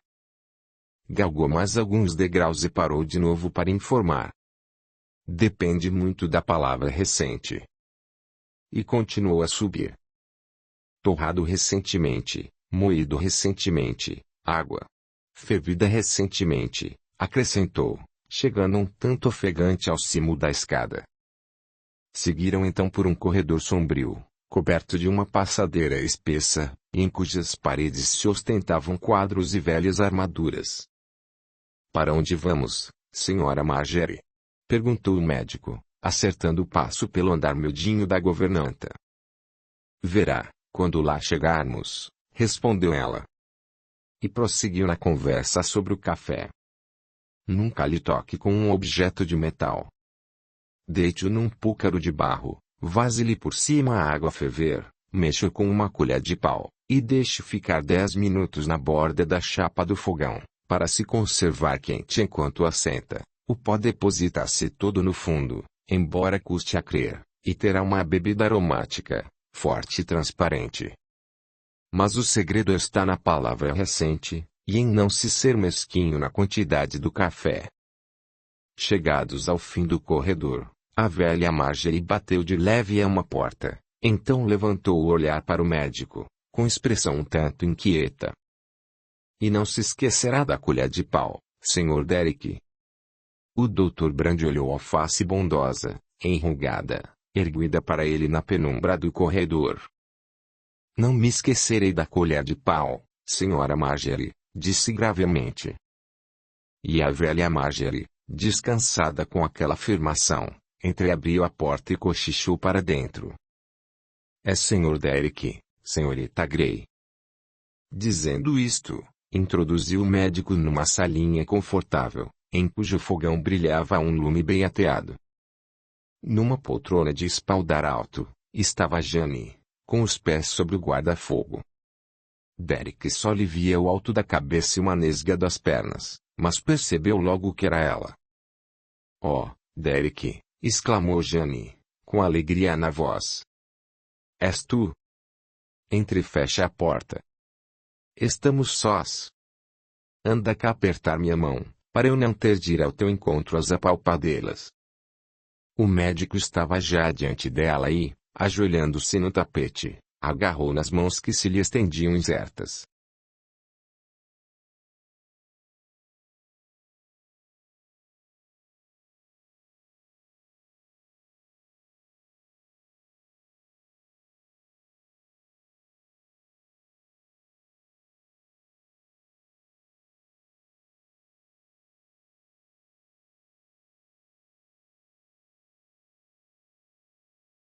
Galgou mais alguns degraus e parou de novo para informar. Depende muito da palavra recente. E continuou a subir. Torrado recentemente, moído recentemente, água. Fervida recentemente, acrescentou, chegando um tanto ofegante ao cimo da escada. Seguiram então por um corredor sombrio, coberto de uma passadeira espessa, em cujas paredes se ostentavam quadros e velhas armaduras. Para onde vamos, senhora Marjorie? Perguntou o médico, acertando o passo pelo andar miudinho da governanta. Verá, quando lá chegarmos, respondeu ela. E prosseguiu na conversa sobre o café. Nunca lhe toque com um objeto de metal. Deite-o num púcaro de barro, vaze-lhe por cima a água a ferver, mexa com uma colher de pau, e deixe ficar 10 minutos na borda da chapa do fogão, para se conservar quente enquanto assenta. O pó deposita-se todo no fundo, embora custe a crer, e terá uma bebida aromática, forte e transparente. Mas o segredo está na palavra recente, e em não se ser mesquinho na quantidade do café. Chegados ao fim do corredor, a velha Marjorie bateu de leve a uma porta, então levantou o olhar para o médico, com expressão um tanto inquieta. E não se esquecerá da colher de pau, Sr. Derek. O Dr. Brand olhou a face bondosa, enrugada, erguida para ele na penumbra do corredor. Não me esquecerei da colher de pau, Sra. Marjorie, disse gravemente. E a velha Marjorie, descansada com aquela afirmação, entreabriu a porta e cochichou para dentro. É Sr. Derek, senhorita Grey. Dizendo isto, introduziu o médico numa salinha confortável, em cujo fogão brilhava um lume bem ateado. Numa poltrona de espaldar alto, estava Jane, com os pés sobre o guarda-fogo. Derek só lhe via o alto da cabeça e uma nesga das pernas, mas percebeu logo que era ela. Oh, Derek! Exclamou Jane, com alegria na voz. És tu? Entre e fecha a porta. Estamos sós. Anda cá apertar minha mão, para eu não ter de ir ao teu encontro às apalpadeiras. O médico estava já diante dela e, ajoelhando-se no tapete, agarrou nas mãos que se lhe estendiam incertas.